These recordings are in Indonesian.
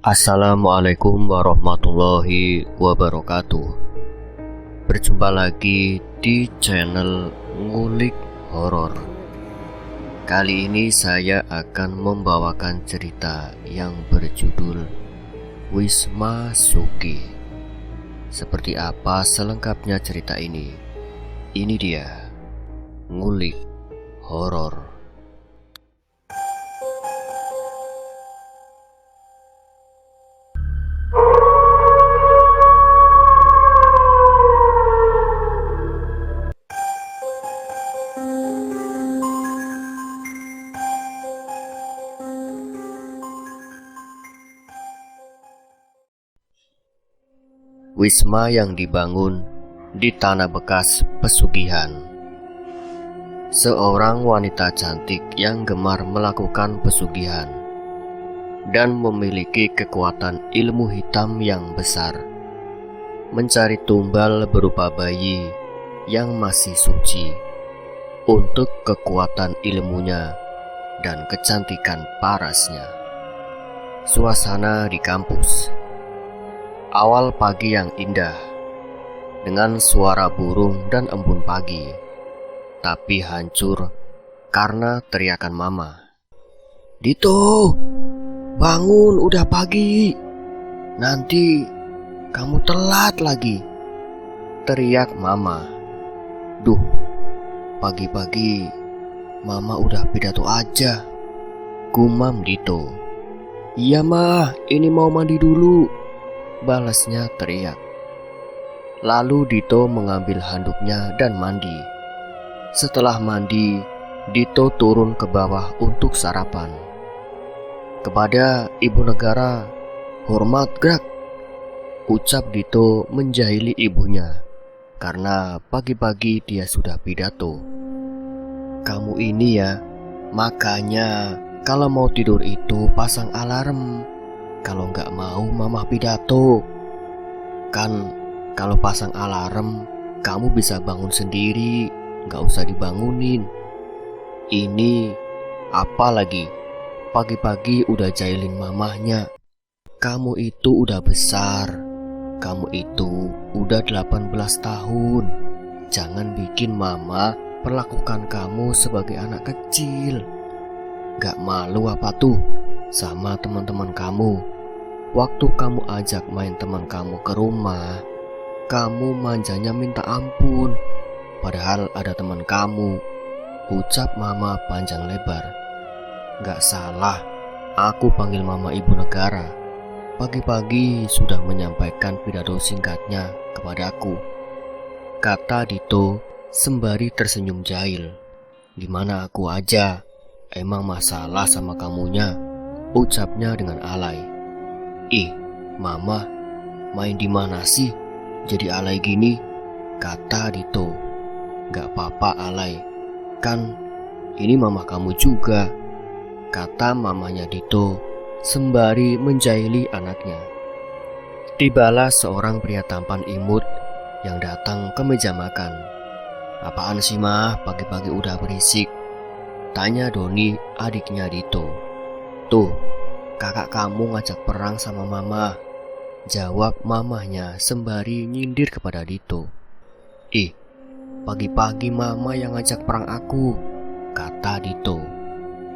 Assalamualaikum warahmatullahi wabarakatuh. Berjumpa lagi di channel Ngulik Horor. Kali ini saya akan membawakan cerita yang berjudul Wisma Suki. Seperti apa selengkapnya cerita ini? Ini dia Ngulik Horor. Wisma yang dibangun di tanah bekas pesugihan. Seorang wanita cantik yang gemar melakukan pesugihan dan memiliki kekuatan ilmu hitam yang besar, mencari tumbal berupa bayi yang masih suci untuk kekuatan ilmunya dan kecantikan parasnya. Suasana di kampus. Awal pagi yang indah, dengan suara burung dan embun pagi, tapi hancur karena teriakan mama. "Dito, bangun, udah pagi. Nanti kamu telat lagi," teriak mama. "Duh, pagi-pagi mama udah pidato aja," gumam Dito. "Iya mah, ini mau mandi dulu," balasnya teriak. Lalu Dito mengambil handuknya dan mandi. Setelah mandi, Dito turun ke bawah untuk sarapan. "Kepada ibu negara, hormat gerak," ucap Dito menjahili ibunya karena pagi-pagi dia sudah pidato. "Kamu ini ya, makanya kalau mau tidur itu pasang alarm. Kalau nggak mau mama pidato. Kan kalau pasang alarm, kamu bisa bangun sendiri, nggak usah dibangunin. Ini apa lagi? Pagi-pagi udah jahilin mamahnya. Kamu itu udah besar. Kamu itu udah 18 tahun. Jangan bikin mama perlakukan kamu sebagai anak kecil. Nggak malu apa tuh sama teman-teman kamu? Waktu kamu ajak main teman kamu ke rumah, kamu manjanya minta ampun, padahal ada teman kamu," ucap mama panjang lebar. "Gak salah, aku panggil mama ibu negara. Pagi-pagi sudah menyampaikan pidato singkatnya kepadaku," kata Dito sembari tersenyum jahil. "Gimana aku aja, emang masalah sama kamunya," ucapnya dengan alay. "Ih, mama, main di mana sih? Jadi alay gini," kata Dito. "Gak apa-apa alay, kan ini mama kamu juga," kata mamanya Dito sembari menjahili anaknya. Tibalah seorang pria tampan imut yang datang ke meja makan. "Apaan sih mah, pagi-pagi udah berisik?" tanya Doni, adiknya Dito. "Tuh, kakak kamu ngajak perang sama mama," jawab mamahnya sembari nyindir kepada Dito. "Ih, pagi-pagi mama yang ngajak perang aku," kata Dito.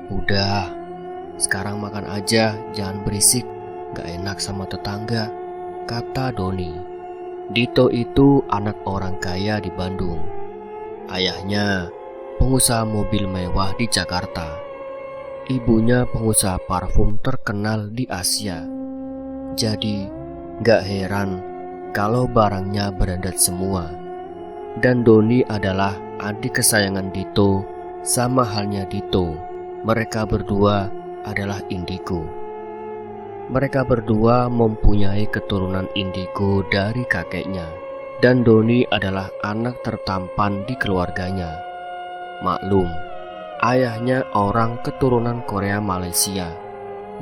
"Udah, sekarang makan aja, jangan berisik, gak enak sama tetangga," kata Doni. Dito itu anak orang kaya di Bandung. Ayahnya pengusaha mobil mewah di Jakarta. Ibunya pengusaha parfum terkenal di Asia. Jadi gak heran kalau barangnya branded semua. Dan Doni adalah adik kesayangan Dito. Sama halnya Dito, mereka berdua adalah indigo. Mereka berdua mempunyai keturunan indigo dari kakeknya. Dan Doni adalah anak tertampan di keluarganya. Maklum, ayahnya orang keturunan Korea Malaysia,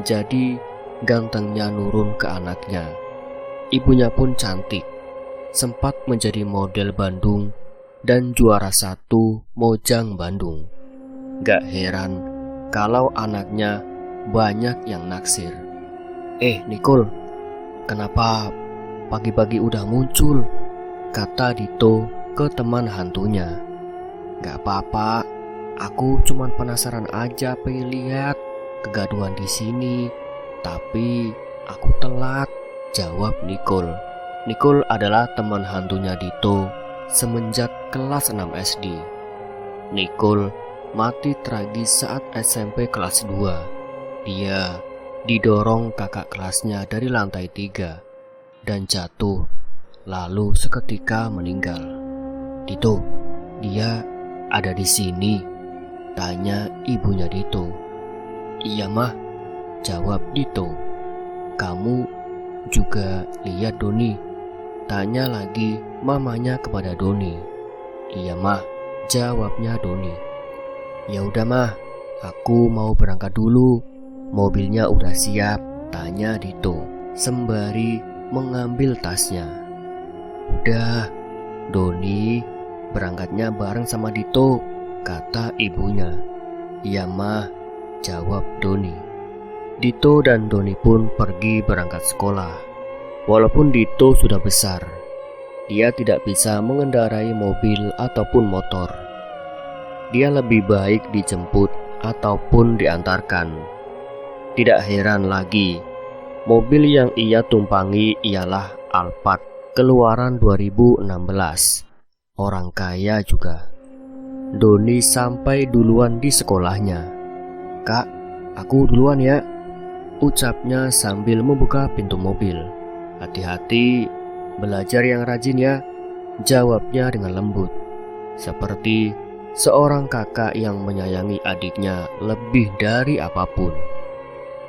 jadi gantengnya nurun ke anaknya. Ibunya pun cantik, sempat menjadi model Bandung dan juara 1 Mojang Bandung. Gak heran kalau anaknya banyak yang naksir. Nicole, kenapa pagi-pagi udah muncul?" kata Dito ke teman hantunya. "Gak apa-apa, aku cuman penasaran aja pengen lihat kegaduhan di sini. Tapi aku telat," jawab Nicole. Nicole adalah teman hantunya Dito semenjak kelas 6 SD. Nicole mati tragis saat SMP kelas 2. Dia didorong kakak kelasnya dari lantai 3 dan jatuh, lalu seketika meninggal. "Dito, dia ada di sini?" tanya ibunya Dito. "Iya mah," jawab Dito. "Kamu juga lihat Doni?" tanya lagi mamanya kepada Doni. "Iya mah," jawabnya Doni. "Ya udah mah, aku mau berangkat dulu. Mobilnya udah siap," tanya Dito sembari mengambil tasnya. "Udah, Doni berangkatnya bareng sama Dito," kata ibunya. "Iya mah," jawab Doni. Dito dan Doni pun pergi berangkat sekolah. Walaupun Dito sudah besar, dia tidak bisa mengendarai mobil ataupun motor. Dia lebih baik dijemput ataupun diantarkan. Tidak heran lagi, mobil yang ia tumpangi ialah Alphard keluaran 2016. Orang kaya juga. Doni sampai duluan di sekolahnya. "Kak, aku duluan ya," ucapnya sambil membuka pintu mobil. "Hati-hati, belajar yang rajin ya," jawabnya dengan lembut, seperti seorang kakak yang menyayangi adiknya lebih dari apapun.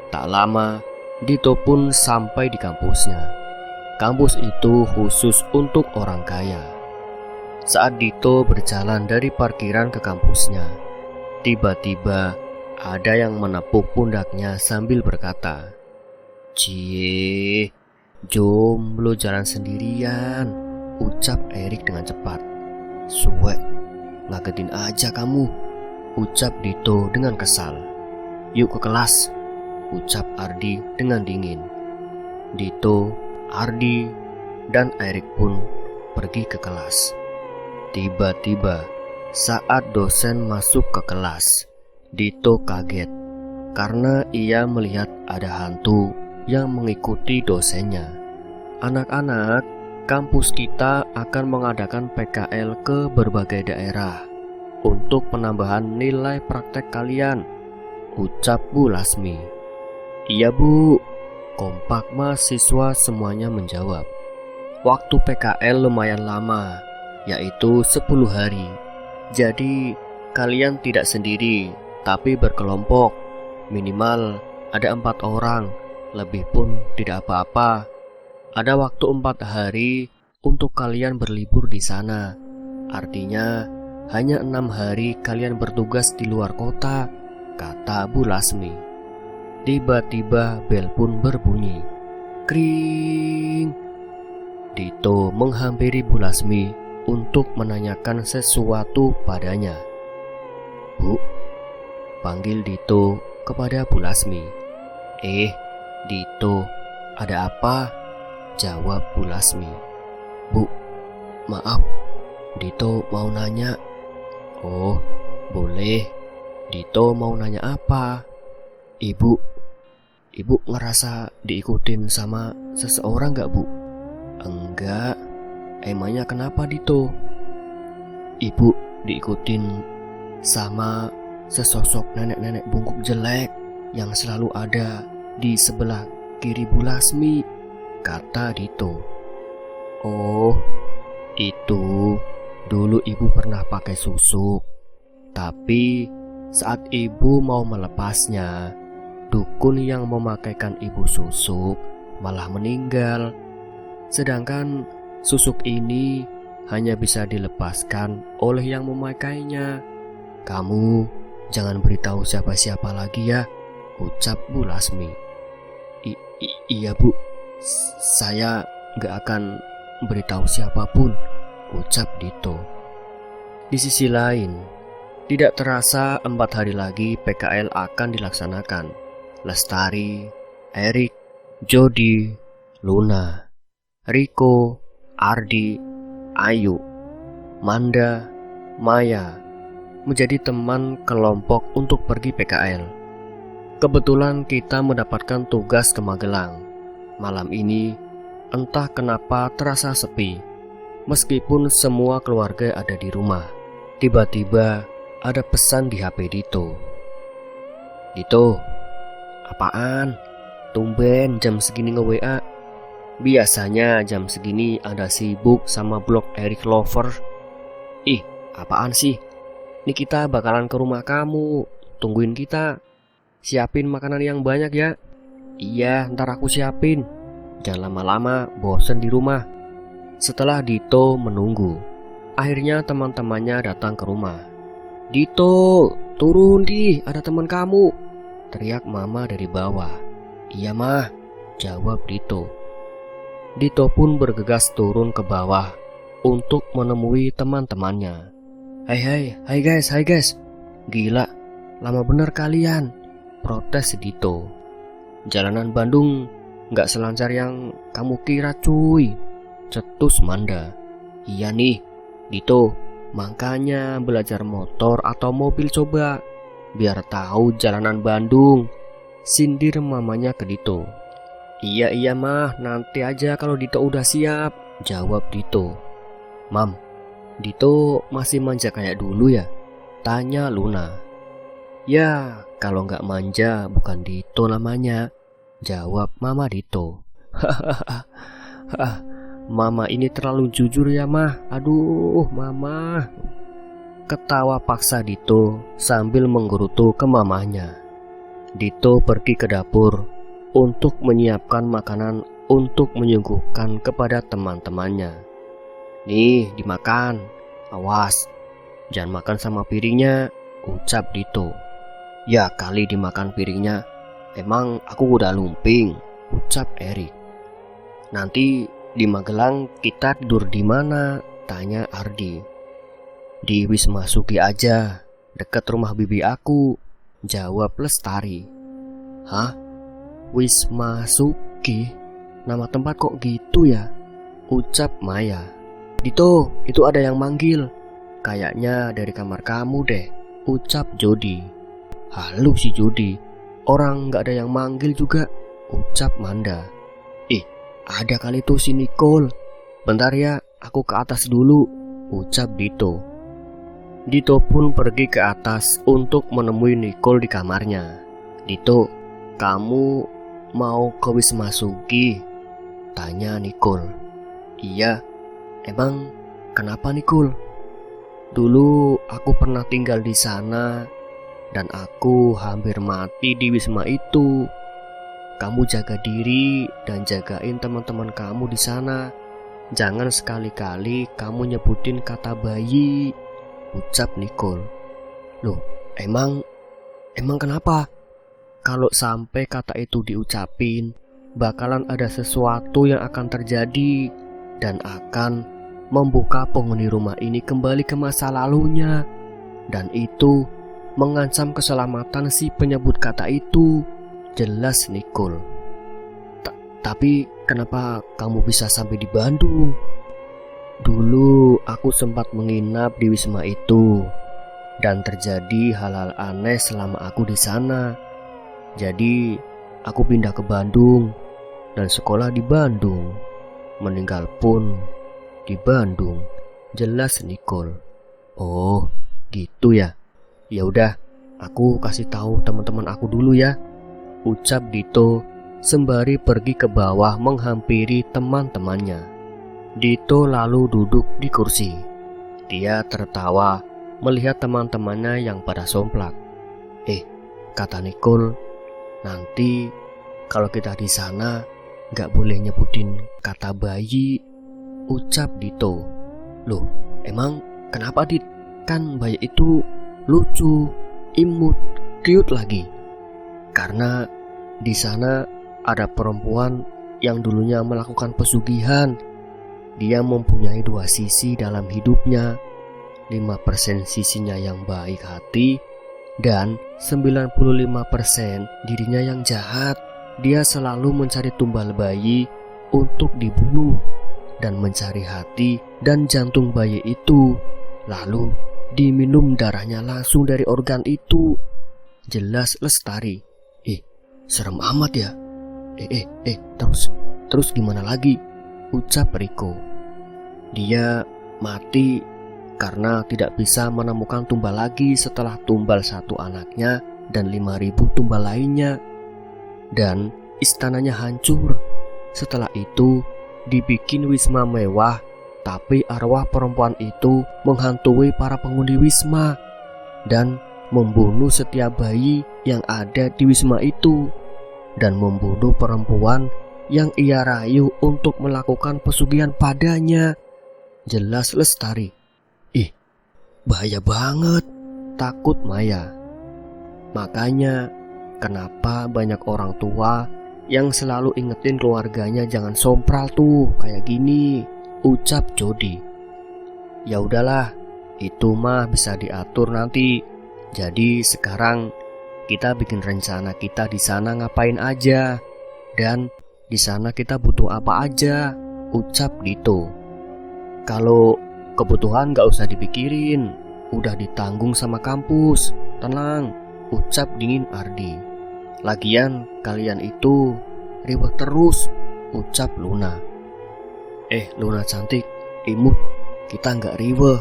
Tak lama, Dito pun sampai di kampusnya. Kampus itu khusus untuk orang kaya. Saat Dito berjalan dari parkiran ke kampusnya, tiba-tiba ada yang menepuk pundaknya sambil berkata, "Cie, jomblo jalan sendirian," ucap Erik dengan cepat. "Suwek, ngagetin aja kamu," ucap Dito dengan kesal. "Yuk ke kelas," ucap Ardi dengan dingin. Dito, Ardi, dan Erik pun pergi ke kelas. Tiba-tiba saat dosen masuk ke kelas, Dito kaget karena ia melihat ada hantu yang mengikuti dosennya. "Anak-anak, kampus kita akan mengadakan PKL ke berbagai daerah untuk penambahan nilai praktek kalian," ucap Bu Lasmi. "Iya Bu," kompak mahasiswa semuanya menjawab. Waktu PKL lumayan lama, yaitu 10 hari. Jadi kalian tidak sendiri, tapi berkelompok. Minimal ada 4 orang, lebih pun tidak apa-apa. Ada waktu 4 hari untuk kalian berlibur di sana. Artinya hanya 6 hari kalian bertugas di luar kota," kata Bu Lasmi. Tiba-tiba bel pun berbunyi. Kring. Dito menghampiri Bu Lasmi untuk menanyakan sesuatu padanya. "Bu," panggil Dito kepada Bu Lasmi. Dito, ada apa?" jawab Bu Lasmi. "Bu, maaf, Dito mau nanya." "Oh, boleh. Dito mau nanya apa?" Ibu ngerasa diikutin sama seseorang gak, Bu?" "Enggak. Emangnya kenapa, Dito?" "Ibu diikutin sama sesosok nenek-nenek bungkuk jelek yang selalu ada di sebelah kiri Bu Lasmi," kata Dito. "Oh, itu dulu ibu pernah pakai susuk. Tapi saat ibu mau melepasnya, dukun yang memakaikan ibu susuk malah meninggal. Sedangkan susuk ini hanya bisa dilepaskan oleh yang memakainya. Kamu jangan beritahu siapa-siapa lagi ya," ucap Bu Lasmi. Iya Bu, saya gak akan beritahu siapapun," ucap Dito. Di sisi lain, tidak terasa 4 hari lagi PKL akan dilaksanakan. Lestari, Erik, Jody, Luna, Riko, Ardi, Ayu, Manda, Maya menjadi teman kelompok untuk pergi PKL. Kebetulan kita mendapatkan tugas ke Magelang. Malam ini entah kenapa terasa sepi. Meskipun semua keluarga ada di rumah, tiba-tiba ada pesan di HP Dito. Dito, apaan? Tumben jam segini nge-WA. Biasanya jam segini Anda sibuk sama blog Eric Lover. Ih, apaan sih? Ini kita bakalan ke rumah kamu. Tungguin kita. Siapin makanan yang banyak ya. Iya, ntar aku siapin. Jangan lama-lama, bosen di rumah. Setelah Dito menunggu, akhirnya teman-temannya datang ke rumah. Dito, turun di, ada teman kamu. Teriak mama dari bawah. Iya mah, jawab Dito. Dito pun bergegas turun ke bawah untuk menemui teman-temannya. Hai guys. Gila, lama bener kalian, protes Dito. Jalanan Bandung gak selancar yang kamu kira cuy, cetus Manda. Iya nih, Dito, makanya belajar motor atau mobil coba, biar tahu jalanan Bandung, sindir mamanya ke Dito. Iya mah, nanti aja kalau Dito udah siap, jawab Dito. Mam, Dito masih manja kayak dulu ya? Tanya Luna. Ya, kalau nggak manja bukan Dito namanya, jawab mama Dito. Hahaha, mama ini terlalu jujur ya mah, aduh mama. Ketawa paksa Dito sambil menggerutu ke mamanya. Dito pergi ke dapur untuk menyiapkan makanan untuk menyuguhkan kepada teman-temannya. Nih, dimakan. Awas, jangan makan sama piringnya, ucap Dito. Ya kali dimakan piringnya, emang aku udah lumping, ucap Erik. Nanti di Magelang kita tidur di mana? Tanya Ardi. Di Wisma Suki aja, dekat rumah bibi aku, jawab Lestari. Hah? Wisma Suki? Nama tempat kok gitu ya? Ucap Maya. Dito, itu ada yang manggil. Kayaknya dari kamar kamu deh, ucap Jody. Halo si Jody, orang gak ada yang manggil juga, ucap Manda. Ada kali tuh si Nicole. Bentar ya, aku ke atas dulu, ucap Dito. Dito pun pergi ke atas untuk menemui Nicole di kamarnya. Dito, kamu mau ke Wisma Suki? Tanya Nicole. Iya, emang kenapa Nicole? Dulu aku pernah tinggal di sana dan aku hampir mati di Wisma itu. Kamu jaga diri dan jagain teman-teman kamu di sana. Jangan sekali-kali kamu nyebutin kata bayi, ucap Nicole. Loh, emang kenapa? Kalau sampai kata itu diucapin, bakalan ada sesuatu yang akan terjadi dan akan membuka penghuni rumah ini kembali ke masa lalunya. Dan itu mengancam keselamatan si penyebut kata itu, jelas Nicole. Tapi kenapa kamu bisa sampai di Bandung? Dulu aku sempat menginap di Wisma itu dan terjadi hal-hal aneh selama aku di sana. Jadi aku pindah ke Bandung dan sekolah di Bandung. Meninggal pun di Bandung, jelas Nicole. Oh, gitu ya. Ya udah, aku kasih tahu teman-teman aku dulu ya, ucap Dito sembari pergi ke bawah menghampiri teman-temannya. Dito lalu duduk di kursi. Dia tertawa melihat teman-temannya yang pada somplak. Kata Nicole, nanti kalau kita di sana gak boleh nyebutin kata bayi, ucap Dito. Loh, emang kenapa Dit? Kan bayi itu lucu, imut, cute lagi. Karena di sana ada perempuan yang dulunya melakukan pesugihan. Dia mempunyai dua sisi dalam hidupnya, 5% sisinya yang baik hati dan 95% dirinya yang jahat, dia selalu mencari tumbal bayi untuk dibunuh dan mencari hati dan jantung bayi itu, lalu diminum darahnya langsung dari organ itu. Jelas Lestari. Serem amat ya. Terus gimana lagi? Ucap Riko. Dia mati karena tidak bisa menemukan tumbal lagi setelah tumbal satu anaknya dan 5.000 tumbal lainnya. Dan istananya hancur. Setelah itu dibikin wisma mewah, tapi arwah perempuan itu menghantui para penghuni wisma dan membunuh setiap bayi yang ada di wisma itu, dan membunuh perempuan yang ia rayu untuk melakukan pesugihan padanya. Jelas Lestari. Bahaya banget, takut Maya. Makanya kenapa banyak orang tua yang selalu ingetin keluarganya jangan sompral tuh kayak gini, ucap Jody. Ya udahlah, itu mah bisa diatur nanti. Jadi sekarang kita bikin rencana kita di sana ngapain aja dan di sana kita butuh apa aja, ucap Dito. Kalau kebutuhan gak usah dipikirin, udah ditanggung sama kampus, tenang, ucap dingin Ardi. Lagian kalian itu ribet terus, ucap Luna. Luna cantik, imut, kita gak riweh,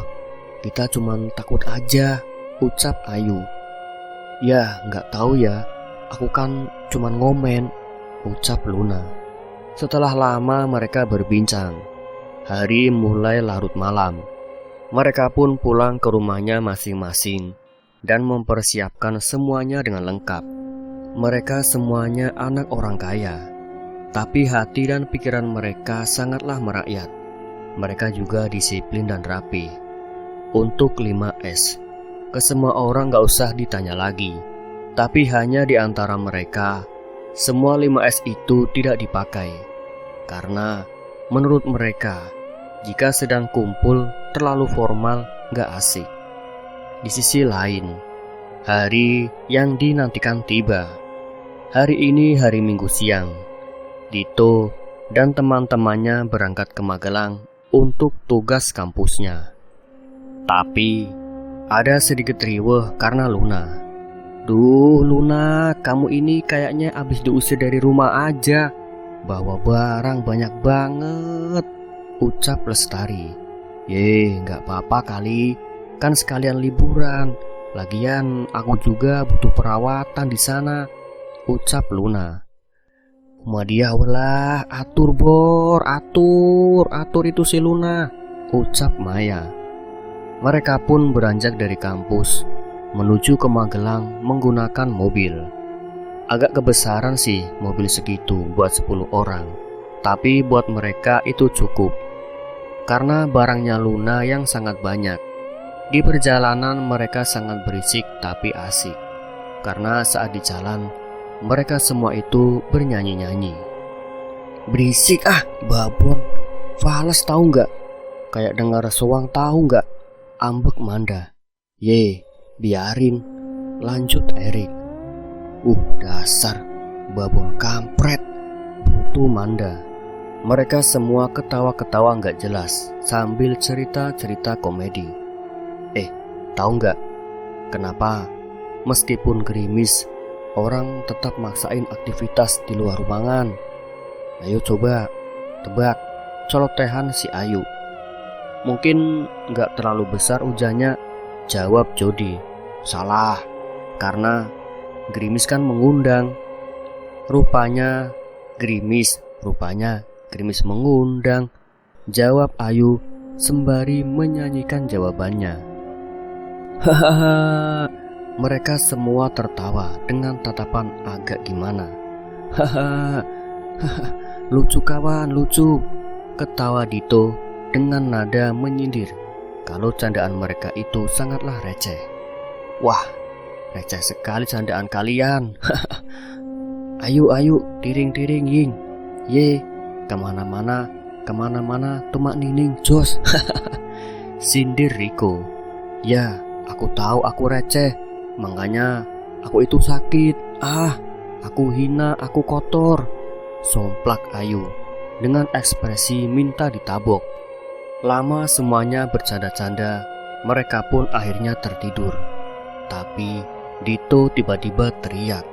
kita cuman takut aja, ucap Ayu. Ya gak tahu ya, aku kan cuman ngomen, ucap Luna. Setelah lama mereka berbincang, hari mulai larut malam. Mereka pun pulang ke rumahnya masing-masing dan mempersiapkan semuanya dengan lengkap. Mereka semuanya anak orang kaya, tapi hati dan pikiran mereka sangatlah merakyat. Mereka juga disiplin dan rapi. Untuk 5S, ke semua orang gak usah ditanya lagi. Tapi hanya di antara mereka, semua 5S itu tidak dipakai. Karena menurut mereka, jika sedang kumpul terlalu formal gak asik. Di sisi lain, hari yang dinantikan tiba. Hari ini hari Minggu siang. Dito dan teman-temannya berangkat ke Magelang untuk tugas kampusnya. Tapi ada sedikit riweh karena Luna. Duh Luna, kamu ini kayaknya abis diusir dari rumah aja. Bawa barang banyak banget, ucap Lestari. Gak apa-apa kali, kan sekalian liburan. Lagian aku juga butuh perawatan di sana, ucap Luna. Umadiah welah, atur bor, atur itu si Luna, ucap Maya. Mereka pun beranjak dari kampus menuju ke Magelang menggunakan mobil. Agak kebesaran sih mobil segitu buat 10 orang, tapi buat mereka itu cukup. Karena barangnya Luna yang sangat banyak. Di perjalanan mereka sangat berisik tapi asik. Karena saat di jalan, mereka semua itu bernyanyi-nyanyi. Berisik babon. Fales tahu nggak? Kayak dengar soang tahu nggak? Ambek Manda. Biarin. Lanjut Erik. Dasar babon kampret, butuh Manda. Mereka semua ketawa-ketawa nggak jelas sambil cerita-cerita komedi. Tahu nggak kenapa meskipun gerimis orang tetap maksain aktivitas di luar ruangan? Ayo coba tebak, colotehan si Ayu. Mungkin nggak terlalu besar hujannya, jawab Jody. Salah, karena gerimis kan mengundang. Rupanya gerimis mengundang, jawab Ayu sembari menyanyikan jawabannya. Hahaha. Mereka semua tertawa dengan tatapan agak gimana. Hahaha. Lucu kawan, lucu, ketawa Dito dengan nada menyindir kalau candaan mereka itu sangatlah receh. Wah, receh sekali candaan kalian. Ayo, tiring ying. Kemana-mana tumak nining jos. Sindir Riko. Ya, aku tahu aku receh, makanya aku itu sakit. Aku hina, aku kotor, somplak Ayu dengan ekspresi minta ditabok. Lama semuanya bercanda-canda, mereka pun akhirnya tertidur. Tapi Dito tiba-tiba teriak,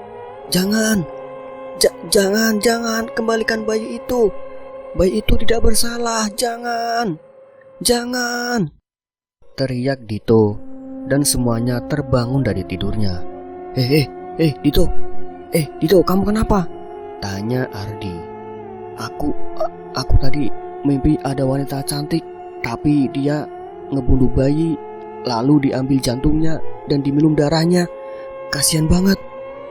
"Jangan! Jangan, kembalikan bayi itu. Bayi itu tidak bersalah, jangan! Jangan!" Teriak Dito, dan semuanya terbangun dari tidurnya. Dito! Dito, kamu kenapa?" tanya Ardi. Aku tadi mimpi ada wanita cantik, tapi dia ngebunuh bayi, lalu diambil jantungnya dan diminum darahnya. Kasihan banget,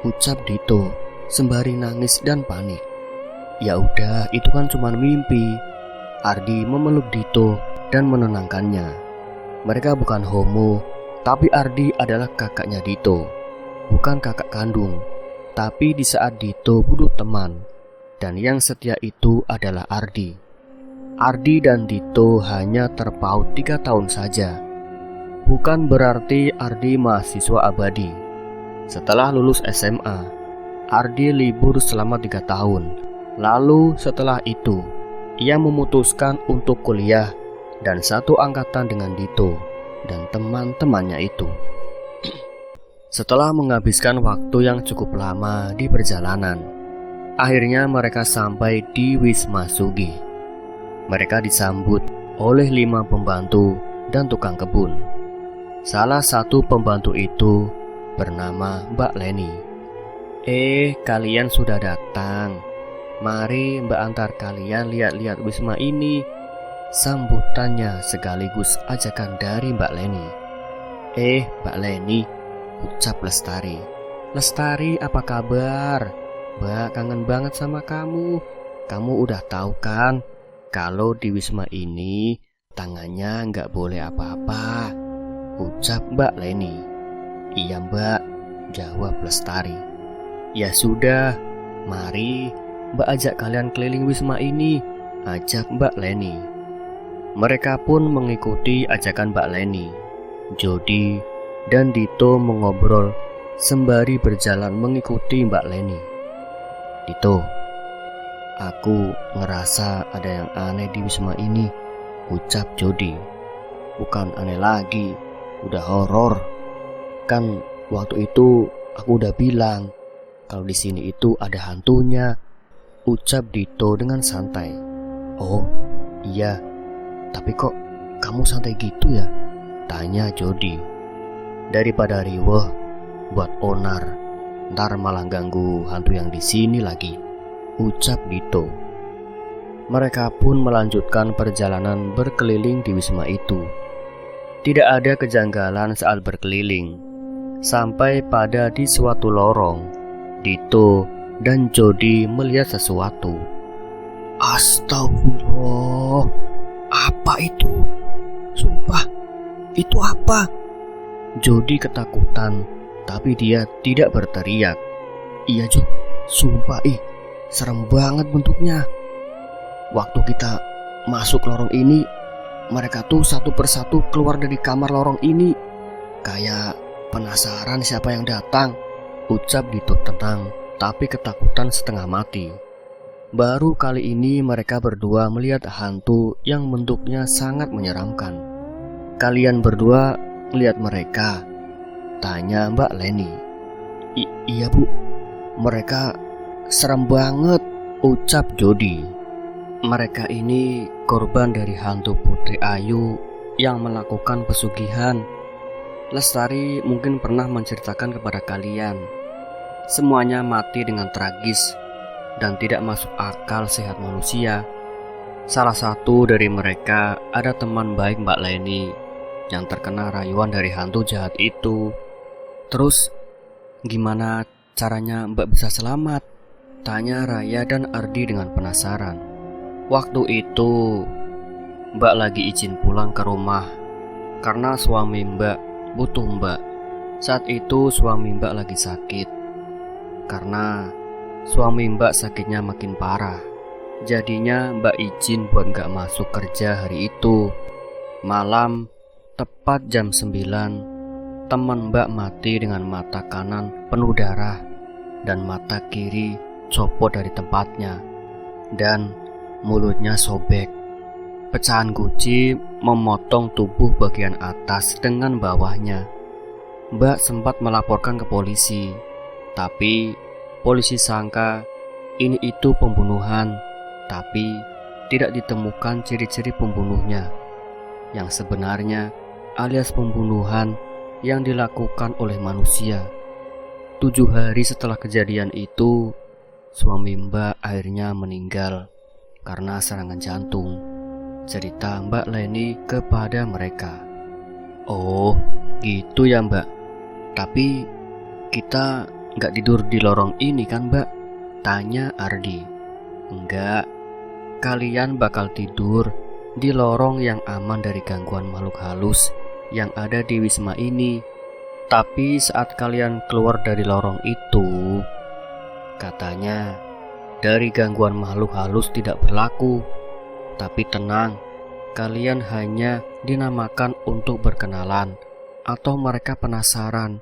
ucap Dito sembari nangis dan panik. "Ya udah, itu kan cuma mimpi." Ardi memeluk Dito dan menenangkannya. Mereka bukan homo, tapi Ardi adalah kakaknya Dito, bukan kakak kandung. Tapi di saat Dito butuh teman, dan yang setia itu adalah Ardi. Ardi dan Dito hanya terpaut 3 tahun saja. Bukan berarti Ardi mahasiswa abadi. Setelah lulus SMA, Ardi libur selama 3 tahun. Lalu setelah itu, ia memutuskan untuk kuliah dan satu angkatan dengan Dito dan teman-temannya itu. Setelah menghabiskan waktu yang cukup lama di perjalanan, akhirnya mereka sampai di Wisma Sugih. Mereka disambut oleh 5 pembantu dan tukang kebun. Salah satu pembantu itu bernama Mbak Leni. Kalian sudah datang. Mari Mbak antar kalian lihat-lihat wisma ini," sambutannya sekaligus ajakan dari Mbak Leni. Mbak Leni," ucap Lestari. "Lestari, apa kabar? Mbak kangen banget sama kamu. Kamu udah tahu kan kalau di wisma ini tangannya nggak boleh apa-apa," ucap Mbak Leni. "Iya Mbak," jawab Lestari. "Ya sudah, mari Mbak ajak kalian keliling wisma ini," ajak Mbak Leni. Mereka pun mengikuti ajakan Mbak Leni. Jody dan Dito mengobrol sembari berjalan mengikuti Mbak Leni. "Dito, aku ngerasa ada yang aneh di wisma ini," ucap Jody. "Bukan aneh lagi, udah horor. Kan waktu itu aku udah bilang kalau di sini itu ada hantunya," ucap Dito dengan santai. "Oh iya, tapi kok kamu santai gitu ya?" tanya Jody. "Daripada riweh buat onar, ntar malah ganggu hantu yang di sini lagi," ucap Dito. Mereka pun melanjutkan perjalanan berkeliling di wisma itu. Tidak ada kejanggalan saat berkeliling. Sampai pada di suatu lorong, Dito dan Jody melihat sesuatu. "Astagfirullah, apa itu? Sumpah, itu apa?" Jody ketakutan, tapi dia tidak berteriak. "Iya Jo, sumpah serem banget bentuknya. Waktu kita masuk lorong ini, mereka tuh satu persatu keluar dari kamar lorong ini, kayak penasaran siapa yang datang," ucap Dito tenang, tapi ketakutan setengah mati. Baru kali ini mereka berdua melihat hantu yang bentuknya sangat menyeramkan. "Kalian berdua lihat mereka?" tanya Mbak Leni. Iya Bu, mereka serem banget," ucap Jody. "Mereka ini korban dari hantu Putri Ayu yang melakukan pesugihan. Lestari mungkin pernah menceritakan kepada kalian. Semuanya mati dengan tragis dan tidak masuk akal sehat manusia. Salah satu dari mereka ada teman baik Mbak Leni yang terkena rayuan dari hantu jahat itu. Terus gimana caranya Mbak bisa selamat?" tanya Raya dan Ardi dengan penasaran. "Waktu itu Mbak lagi izin pulang ke rumah karena suami Mbak butuh Mbak. Saat itu suami Mbak lagi sakit. Karena suami Mbak sakitnya makin parah, jadinya Mbak izin buat gak masuk kerja hari itu. Malam, tepat jam 9, teman Mbak mati dengan mata kanan penuh darah. dan mata kiri copot dari tempatnya, dan mulutnya sobek. Pecahan guci memotong tubuh bagian atas dengan bawahnya. Mbak sempat melaporkan ke polisi, tapi polisi sangka ini itu pembunuhan, tapi tidak ditemukan ciri-ciri pembunuhnya yang sebenarnya, alias pembunuhan yang dilakukan oleh manusia. 7 hari setelah kejadian itu, suami Mbak akhirnya meninggal karena serangan jantung. Cerita Mbak Leni kepada mereka. Oh, gitu ya Mbak. Tapi kita nggak tidur di lorong ini kan Mbak? Tanya Ardi. Enggak, kalian bakal tidur di lorong yang aman dari gangguan makhluk halus yang ada di Wisma ini. Tapi saat kalian keluar dari lorong itu, katanya dari gangguan makhluk halus tidak berlaku. Tapi tenang, kalian hanya dinamakan untuk berkenalan atau mereka penasaran,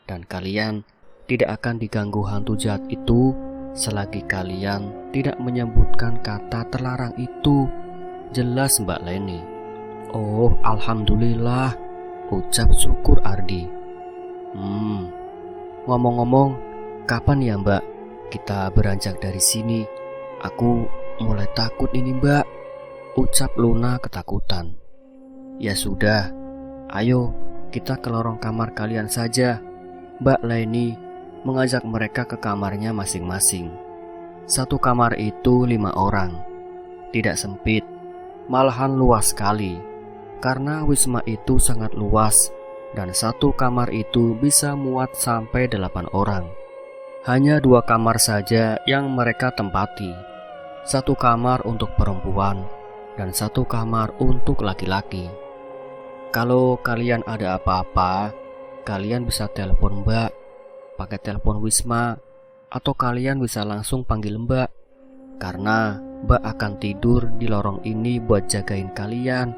dan kalian tidak akan diganggu hantu jahat itu selagi kalian tidak menyebutkan kata terlarang itu. Jelas Mbak Leni. Oh, alhamdulillah, ucap syukur Ardi. Ngomong-ngomong, kapan ya Mbak kita beranjak dari sini? Aku mulai takut ini Mbak, ucap Luna ketakutan. Ya sudah, ayo kita ke lorong kamar kalian saja. Mbak Leni mengajak mereka ke kamarnya masing-masing. Satu kamar itu 5 orang. Tidak sempit, malahan luas sekali, karena wisma itu sangat luas dan satu kamar itu bisa muat sampai 8 orang. Hanya 2 kamar saja yang mereka tempati. Satu kamar untuk perempuan dan satu kamar untuk laki-laki. Kalau kalian ada apa-apa, kalian bisa telepon Mbak pakai telepon Wisma, atau kalian bisa langsung panggil Mbak, karena Mbak akan tidur di lorong ini buat jagain kalian.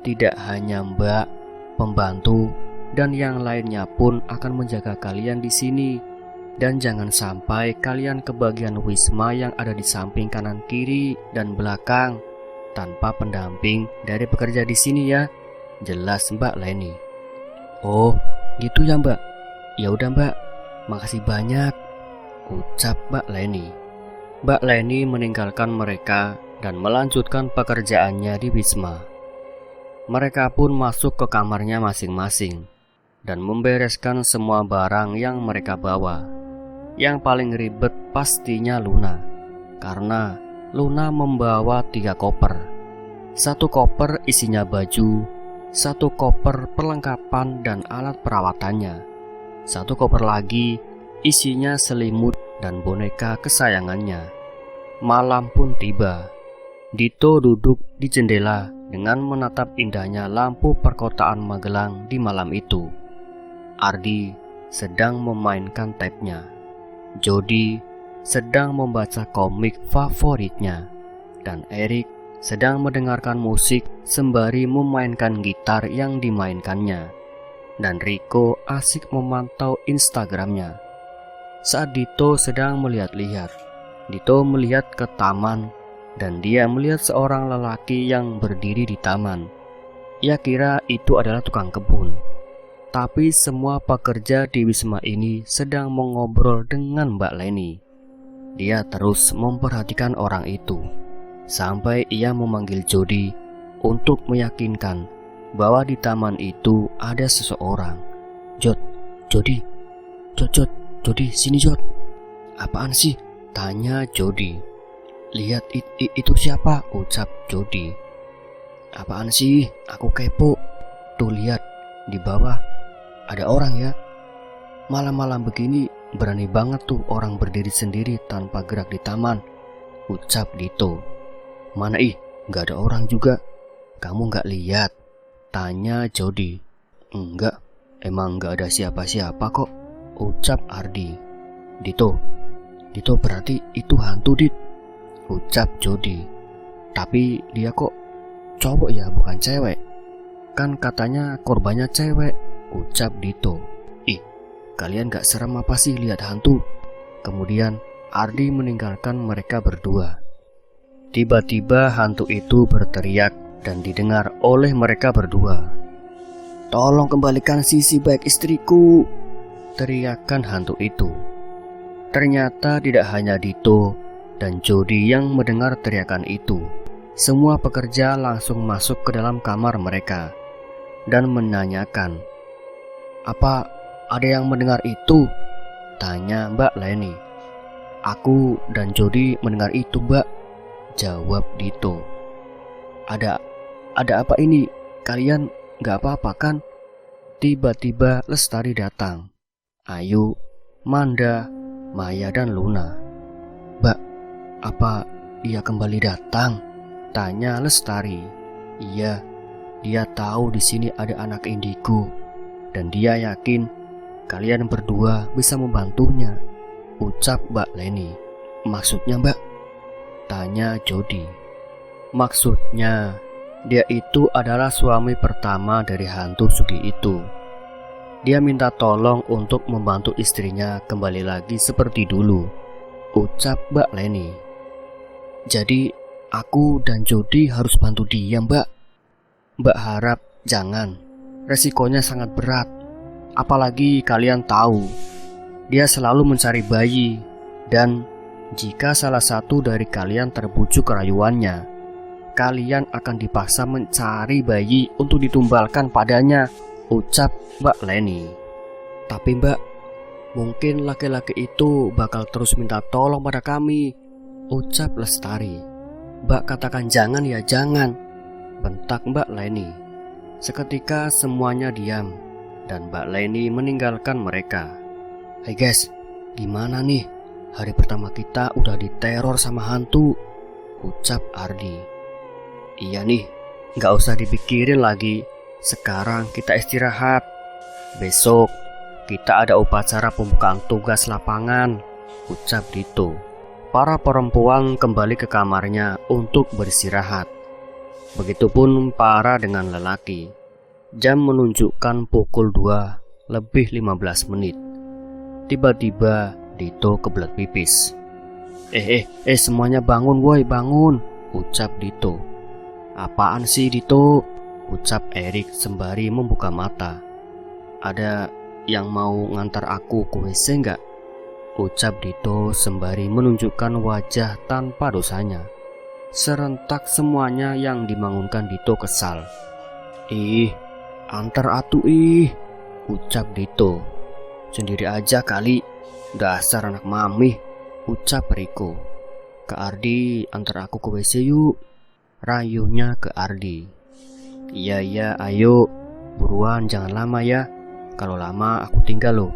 Tidak hanya Mbak, pembantu, dan yang lainnya pun akan menjaga kalian di sini. Dan jangan sampai kalian ke bagian Wisma yang ada di samping kanan kiri dan belakang tanpa pendamping dari pekerja di sini ya. Jelas Mbak Leni. Oh, gitu ya Mbak. Ya udah Mbak, makasih banyak, ucap Mbak Leni. Mbak Leni meninggalkan mereka dan melanjutkan pekerjaannya di Wisma. Mereka pun masuk ke kamarnya masing-masing dan membereskan semua barang yang mereka bawa. Yang paling ribet pastinya Luna, karena Luna membawa 3 koper. 1 koper isinya baju, 1 koper perlengkapan dan alat perawatannya, 1 koper lagi isinya selimut dan boneka kesayangannya. Malam pun tiba. Dito duduk di jendela dengan menatap indahnya lampu perkotaan Magelang di malam itu. Ardi sedang memainkan tabnya. Jody sedang membaca komik favoritnya. Dan Erik sedang mendengarkan musik sembari memainkan gitar yang dimainkannya. Dan Rico asik memantau Instagramnya. Saat Dito sedang melihat-lihat, Dito melihat ke taman dan dia melihat seorang lelaki yang berdiri di taman. Ia kira itu adalah tukang kebun. Tapi semua pekerja di Wisma ini sedang mengobrol dengan Mbak Leni. Dia terus memperhatikan orang itu sampai ia memanggil Jody untuk meyakinkan bahwa di taman itu ada seseorang. Jody, sini Jod. Apaan sih? Tanya Jody. Lihat itu siapa? Ucap Jody. Apaan sih? Aku kepo. Tuh lihat, di bawah ada orang ya. Malam-malam begini berani banget tuh orang berdiri sendiri tanpa gerak di taman, ucap Dito. Mana gak ada orang juga. Kamu gak lihat? Tanya Jody. Enggak, emang gak ada siapa-siapa kok, ucap Ardi. Dito berarti itu hantu Dit, ucap Jody. Tapi dia kok cowok ya, bukan cewek. Kan katanya korbannya cewek, ucap Dito. Kalian gak serem apa sih lihat hantu? Kemudian Ardi meninggalkan mereka berdua. Tiba-tiba hantu itu berteriak dan didengar oleh mereka berdua. "Tolong kembalikan sisi baik istriku!" teriakan hantu itu. Ternyata tidak hanya Dito dan Jody yang mendengar teriakan itu. Semua pekerja langsung masuk ke dalam kamar mereka dan menanyakan, "Apa ada yang mendengar itu?" tanya Mbak Leni. "Aku dan Jody mendengar itu, Mbak," jawab Dito. Ada apa ini? Kalian gak apa-apa kan?" Tiba-tiba Lestari datang. Ayu, Manda, Maya, dan Luna. "Mbak, apa dia kembali datang?" tanya Lestari. "Iya, dia tahu di sini ada anak indigo dan dia yakin kalian berdua bisa membantunya," ucap Mbak Leni. "Maksudnya, Mbak?" tanya Jody. "Maksudnya, dia itu adalah suami pertama dari hantu Sugi itu. Dia minta tolong untuk membantu istrinya kembali lagi seperti dulu," ucap Mbak Leni. "Jadi aku dan Jody harus bantu dia, Mbak?" "Mbak harap jangan. Resikonya sangat berat. Apalagi kalian tahu, dia selalu mencari bayi. Dan jika salah satu dari kalian terbujuk rayuannya, kalian akan dipaksa mencari bayi untuk ditumbalkan padanya," ucap Mbak Leni. "Tapi Mbak, mungkin laki-laki itu bakal terus minta tolong pada kami," ucap Lestari. "Mbak katakan jangan ya jangan," bentak Mbak Leni. Seketika semuanya diam dan Mbak Leni meninggalkan mereka. "Hai guys, gimana nih? Hari pertama kita udah diteror sama hantu," ucap Ardi. "Iya nih, gak usah dipikirin lagi. Sekarang kita istirahat. Besok kita ada upacara pembukaan tugas lapangan," ucap Dito. Para perempuan kembali ke kamarnya untuk beristirahat. Begitupun para dengan lelaki. Jam menunjukkan pukul 2:15. Tiba-tiba Dito kebelet pipis. Semuanya bangun woi, bangun," ucap Dito. "Apaan sih Dito?" ucap Erik sembari membuka mata. "Ada yang mau ngantar aku ke WC nggak?" ucap Dito sembari menunjukkan wajah tanpa dosanya. Serentak semuanya yang dibangunkan Dito kesal. "Ih, antar atuh ih," ucap Dito. "Sendiri aja kali, dasar anak mami," ucap Riko. "Kak Ardi, antar aku ke WC yuk," rayunya ke Ardi. Iya, ayo. Buruan, jangan lama ya. Kalau lama aku tinggal loh."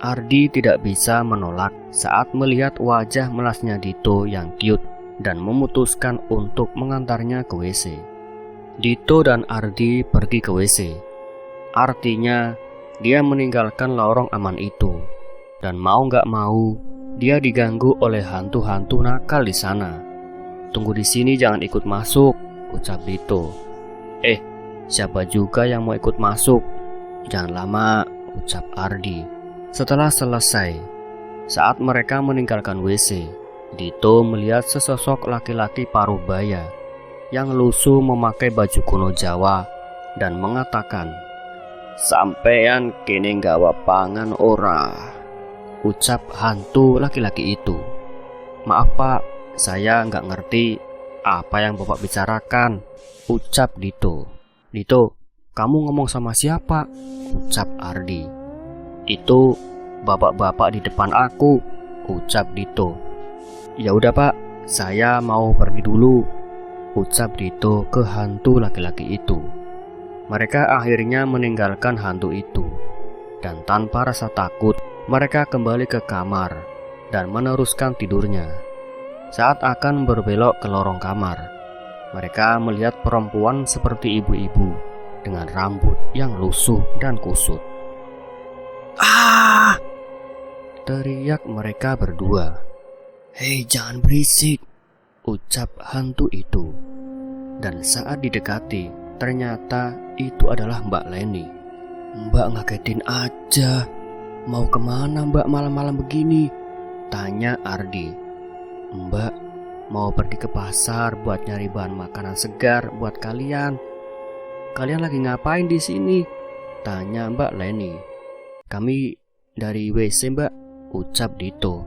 Ardi tidak bisa menolak saat melihat wajah melasnya Dito yang cute dan memutuskan untuk mengantarnya ke WC. Dito dan Ardi pergi ke WC. Artinya, dia meninggalkan lorong aman itu. Dan mau gak mau, dia diganggu oleh hantu-hantu nakal di sana. "Tunggu di sini, jangan ikut masuk," ucap Dito. Siapa juga yang mau ikut masuk? Jangan lama," ucap Ardi. Setelah selesai, saat mereka meninggalkan WC, Dito melihat sesosok laki-laki paruh baya yang lusuh memakai baju kuno Jawa dan mengatakan, "Sampean kene nggawa pangan ora?" ucap hantu laki-laki itu. "Maaf Pak, saya nggak ngerti apa yang Bapak bicarakan," ucap Dito. "Dito, kamu ngomong sama siapa?" ucap Ardi. "Itu bapak-bapak di depan aku," ucap Dito. "Ya udah Pak, saya mau pergi dulu," ucap Dito ke hantu laki-laki itu. Mereka akhirnya meninggalkan hantu itu. Dan tanpa rasa takut, mereka kembali ke kamar dan meneruskan tidurnya. Saat akan berbelok ke lorong kamar, mereka melihat perempuan seperti ibu-ibu dengan rambut yang lusuh dan kusut. "Ah!" teriak mereka berdua. "Hei, jangan berisik," ucap hantu itu. Dan saat didekati, ternyata itu adalah Mbak Leni. "Mbak ngagetin aja. Mau kemana Mbak malam-malam begini?" Tanya Ardi. Mbak, mau pergi ke pasar buat nyari bahan makanan segar buat kalian. Kalian lagi ngapain di sini? Tanya Mbak Leni. Kami dari WC, Mbak, ucap Dito.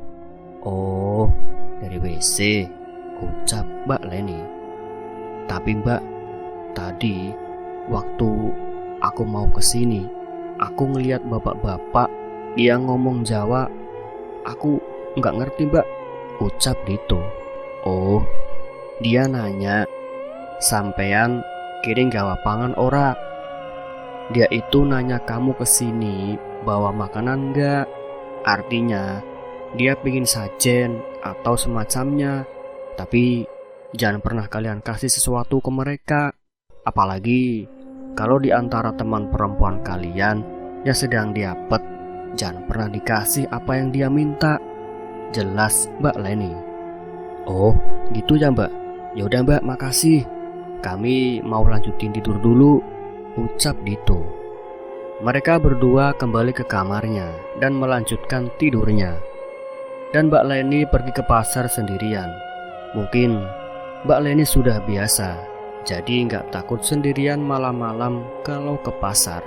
Oh, dari WC, ucap Mbak Leni. Tapi Mbak, tadi waktu aku mau kesini, aku ngeliat bapak-bapak yang ngomong Jawa. Aku nggak ngerti, Mbak, ucap Dito. Oh, dia nanya, sampean kirim gawa pangan ora? Dia itu nanya kamu kesini bawa makanan enggak? Artinya dia pingin sajen atau semacamnya. Tapi jangan pernah kalian kasih sesuatu ke mereka. Apalagi kalau di antara teman perempuan kalian yang sedang diapet, jangan pernah dikasih apa yang dia minta. Jelas Mbak Leni. Oh gitu ya Mbak. Yaudah Mbak, makasih. Kami mau lanjutin tidur dulu, ucap Dito. Mereka berdua kembali ke kamarnya dan melanjutkan tidurnya. Dan Mbak Leni pergi ke pasar sendirian. Mungkin Mbak Leni sudah biasa, jadi nggak takut sendirian malam-malam kalau ke pasar.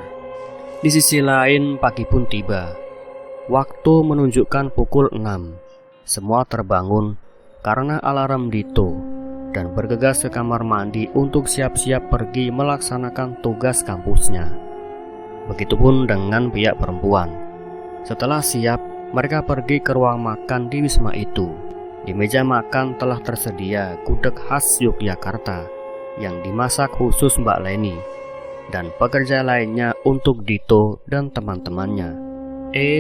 Di sisi lain pagi pun tiba. Waktu menunjukkan pukul 6. Semua terbangun karena alarm Dito dan bergegas ke kamar mandi untuk siap-siap pergi melaksanakan tugas kampusnya. Begitupun dengan pihak perempuan. Setelah siap, mereka pergi ke ruang makan di Wisma itu. Di meja makan telah tersedia gudeg khas Yogyakarta yang dimasak khusus Mbak Leni dan pekerja lainnya untuk Dito dan teman-temannya.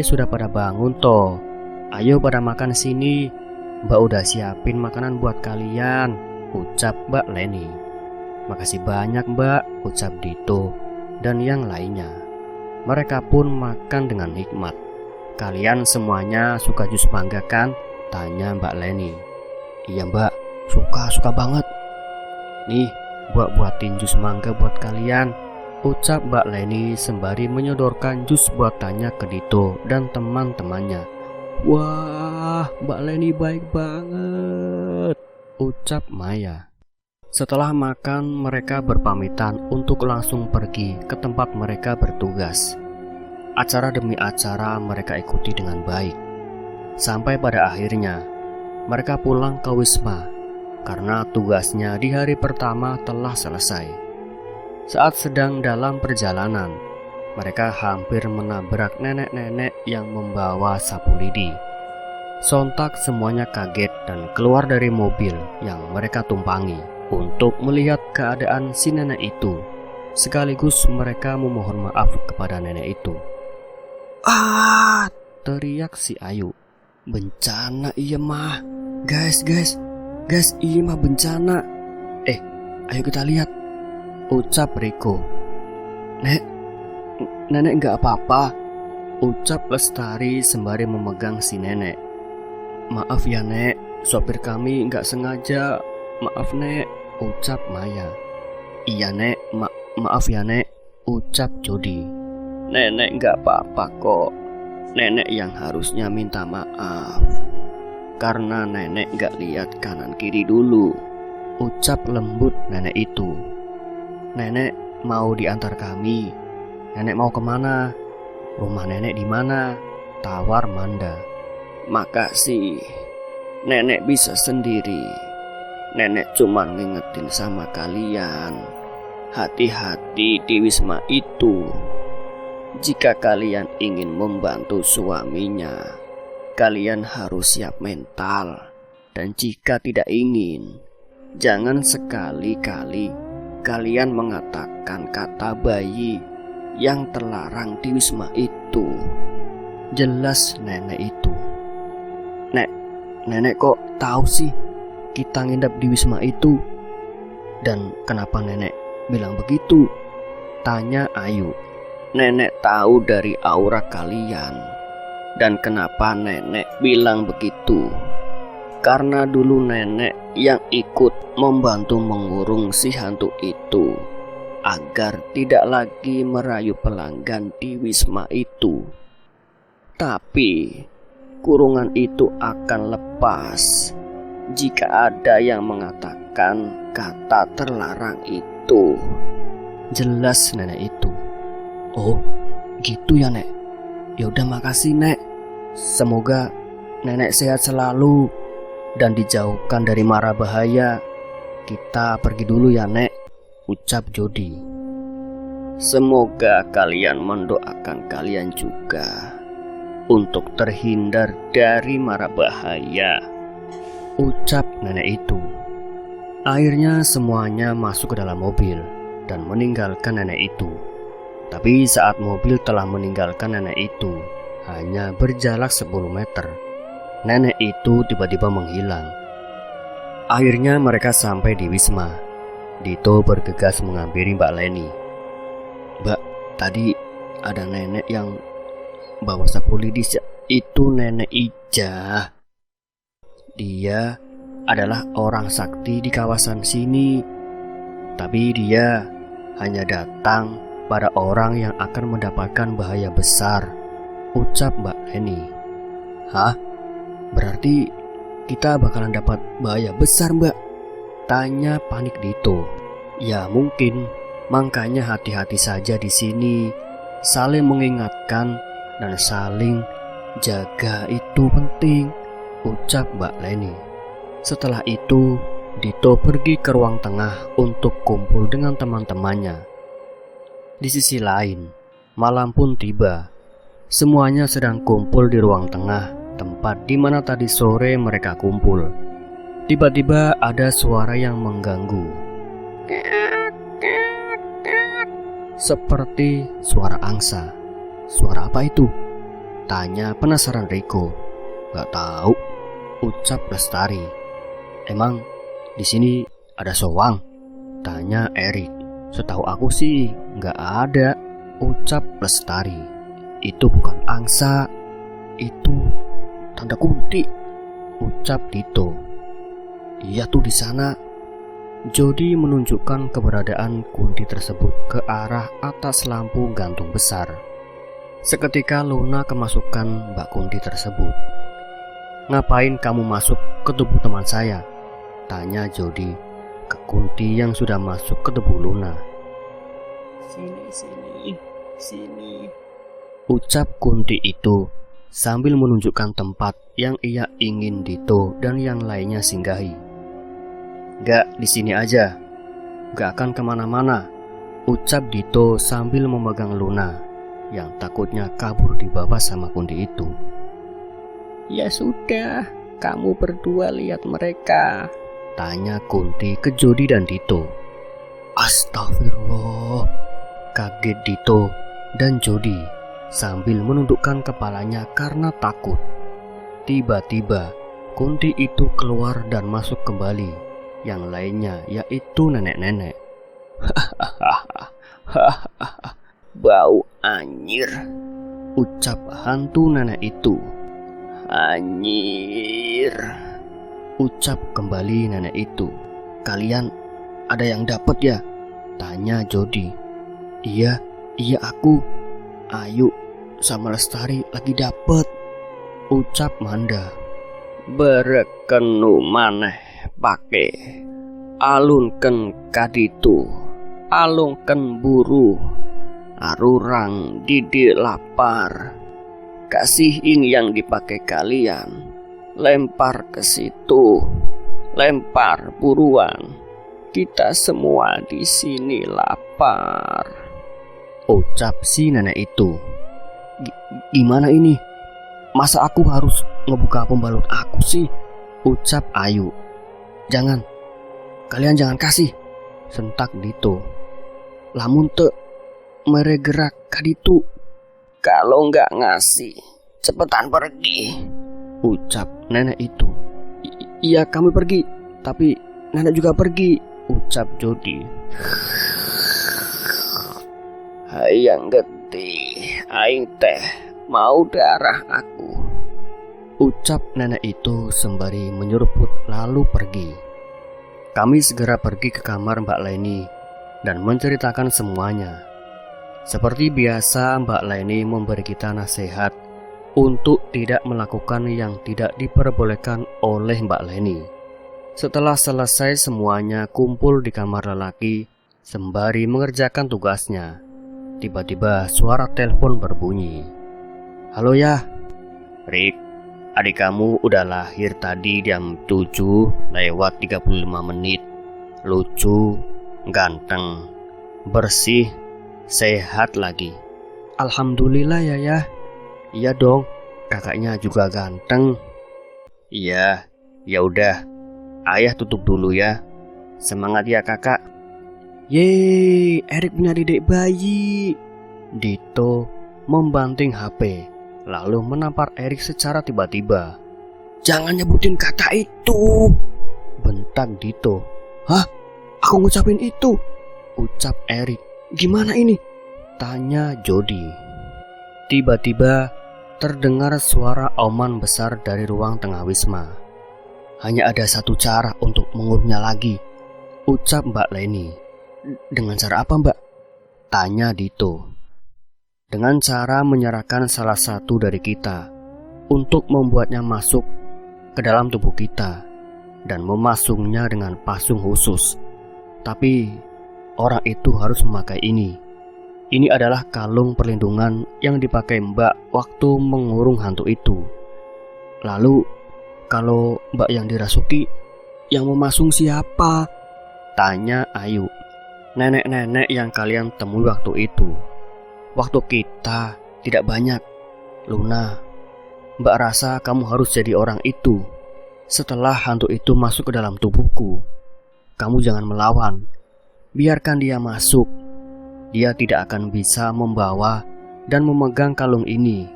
Sudah pada bangun toh. Ayo pada makan sini. Mbak udah siapin makanan buat kalian, ucap Mbak Leni. Makasih banyak Mbak, ucap Dito dan yang lainnya. Mereka pun makan dengan nikmat. Kalian semuanya suka jus mangga kan? Tanya Mbak Leni. Iya Mbak, suka banget. Nih, buatin jus mangga buat kalian, ucap Mbak Leni sembari menyodorkan jus buatannya ke Dito dan teman-temannya. Wah, Mbak Leni baik banget, ucap Maya. Setelah makan, mereka berpamitan untuk langsung pergi ke tempat mereka bertugas. Acara demi acara mereka ikuti dengan baik. Sampai pada akhirnya, mereka pulang ke Wisma karena tugasnya di hari pertama telah selesai. Saat sedang dalam perjalanan, mereka hampir menabrak nenek-nenek yang membawa sapu lidi. Sontak semuanya kaget dan keluar dari mobil yang mereka tumpangi untuk melihat keadaan si nenek itu. Sekaligus mereka memohon maaf kepada nenek itu. Teriak si Ayu. Bencana iya mah. Guys, iya mah bencana. Ayo kita lihat, ucap Riko. Nenek nggak apa-apa, ucap Lestari sembari memegang si nenek. Maaf ya Nek, sopir kami nggak sengaja. Maaf Nek, ucap Maya. Iya Nek, maaf ya Nek, ucap Jody. Nenek nggak apa-apa kok. Nenek yang harusnya minta maaf karena nenek nggak lihat kanan kiri dulu, ucap lembut nenek itu. Nenek mau diantar kami. Nenek mau kemana? Rumah nenek di mana? Tawar Manda. Makasih, nenek bisa sendiri. Nenek cuma ngingetin sama kalian, hati-hati di Wisma itu. Jika kalian ingin membantu suaminya, kalian harus siap mental. Dan jika tidak ingin, jangan sekali-kali kalian mengatakan kata bayi yang terlarang di Wisma itu. Jelas nenek itu. Nenek kok tahu sih kita nginep di Wisma itu? Dan kenapa nenek bilang begitu? Tanya Ayu. Nenek tahu dari aura kalian. Dan kenapa nenek bilang begitu? Karena dulu nenek yang ikut membantu mengurung si hantu itu agar tidak lagi merayu pelanggan di Wisma itu. Tapi kurungan itu akan lepas jika ada yang mengatakan kata terlarang itu. Jelas nenek itu. Oh, gitu ya Nek. Yaudah makasih Nek. Semoga nenek sehat selalu dan dijauhkan dari mara bahaya. Kita pergi dulu ya Nek, ucap Jody. Semoga kalian mendoakan kalian juga untuk terhindar dari mara bahaya, ucap nenek itu. Akhirnya semuanya masuk ke dalam mobil dan meninggalkan nenek itu. Tapi saat mobil telah meninggalkan nenek itu hanya berjarak 10 meter, nenek itu tiba-tiba menghilang. Akhirnya mereka sampai di Wisma. Dito bergegas menghampiri Mbak Leni. Mbak, tadi ada nenek yang bawa sapu lidi. Itu nenek Ija. Dia adalah orang sakti di kawasan sini. Tapi dia hanya datang pada orang yang akan mendapatkan bahaya besar, ucap Mbak Leni. Hah? Berarti kita bakalan dapat bahaya besar Mbak? Tanya panik Dito. Ya mungkin, makanya hati-hati saja di sini. Saling mengingatkan dan saling jaga itu penting, ucap Mbak Leni. Setelah itu, Dito pergi ke ruang tengah untuk kumpul dengan teman-temannya. Di sisi lain, malam pun tiba. Semuanya sedang kumpul di ruang tengah, tempat di mana tadi sore mereka kumpul. Tiba-tiba ada suara yang mengganggu. Seperti suara angsa. Suara apa itu? Tanya penasaran Riko. Gak tahu, ucap Lestari. Emang di sini ada soang? Tanya Erik. Setahu aku sih gak ada, ucap Lestari. Itu bukan angsa, itu tanda kunti, ucap Dito. Iya tuh di sana. Jody menunjukkan keberadaan kunti tersebut ke arah atas lampu gantung besar. Seketika Luna kemasukan Mbak Kunti tersebut. Ngapain kamu masuk ke tubuh teman saya? Tanya Jody ke Kunti yang sudah masuk ke tubuh Luna. Sini, ucap Kunti itu sambil menunjukkan tempat yang ia ingin Dito dan yang lainnya singgahi. Gak, di sini aja. Gak akan kemana-mana, ucap Dito sambil memegang Luna yang takutnya kabur dibawa sama Kunti itu. Ya sudah, kamu berdua lihat mereka, tanya Kunti ke Jody dan Dito. Astagfirullah, kaget Dito dan Jody sambil menundukkan kepalanya karena takut. Tiba-tiba Kunti itu keluar dan masuk kembali. Yang lainnya yaitu nenek-nenek. Bau anyir, ucap hantu nenek itu. Anyir, ucap kembali nenek itu. Kalian ada yang dapat ya? Tanya Jody. Iya aku. Ayu sama Lestari lagi dapat, ucap Manda. Berekenu maneh pake alunken kaditu, alungken buru, arurang didi lapar. Kasihin yang dipakai kalian, lempar ke situ, lempar buruan. Kita semua di sini lapar, ucap si nenek itu. Gimana ini? Masa aku harus ngebuka pembalut aku sih? Ucap Ayu. Jangan, kalian jangan kasih, sentak Dito. Lamun te mere gerak kaditu. Kalau nggak ngasih, cepetan pergi, ucap nenek itu. Iya kami pergi, tapi nenek juga pergi, ucap Jody. Hayang gede, aing teh mau darah aku, ucap nenek itu sembari menyeruput lalu pergi. Kami segera pergi ke kamar Mbak Leni dan menceritakan semuanya. Seperti biasa Mbak Leni memberi kita nasihat untuk tidak melakukan yang tidak diperbolehkan oleh Mbak Leni. Setelah selesai semuanya kumpul di kamar lelaki sembari mengerjakan tugasnya, tiba-tiba suara telepon berbunyi. Halo ya, Rick, adik kamu udah lahir tadi jam 7:35 menit. Lucu, ganteng, bersih, sehat lagi. Alhamdulillah ya. Iya dong, kakaknya juga ganteng. Iya, ya udah. Ayah tutup dulu ya. Semangat ya kakak. Yeay, Erik punya dedek bayi. Dito membanting HP, lalu menampar Erik secara tiba-tiba. Jangan nyebutin kata itu, bentak Dito. Hah? Aku ngucapin itu, ucap Erik. Gimana ini? Tanya Jody. Tiba-tiba terdengar suara auman besar dari ruang tengah wisma. Hanya ada satu cara untuk mengurungnya lagi, ucap Mbak Leni. Dengan cara apa, Mbak? Tanya Dito. Dengan cara menyerahkan salah satu dari kita untuk membuatnya masuk ke dalam tubuh kita dan memasungnya dengan pasung khusus. Tapi orang itu harus memakai ini. Ini adalah kalung perlindungan yang dipakai Mbak waktu mengurung hantu itu. Lalu, kalau Mbak yang dirasuki, yang memasung siapa? Tanya Ayu. Nenek-nenek yang kalian temui waktu itu. Waktu kita tidak banyak. Luna, Mbak rasa kamu harus jadi orang itu. Setelah hantu itu masuk ke dalam tubuhku, kamu jangan melawan. Biarkan dia masuk. Dia tidak akan bisa membawa dan memegang kalung ini.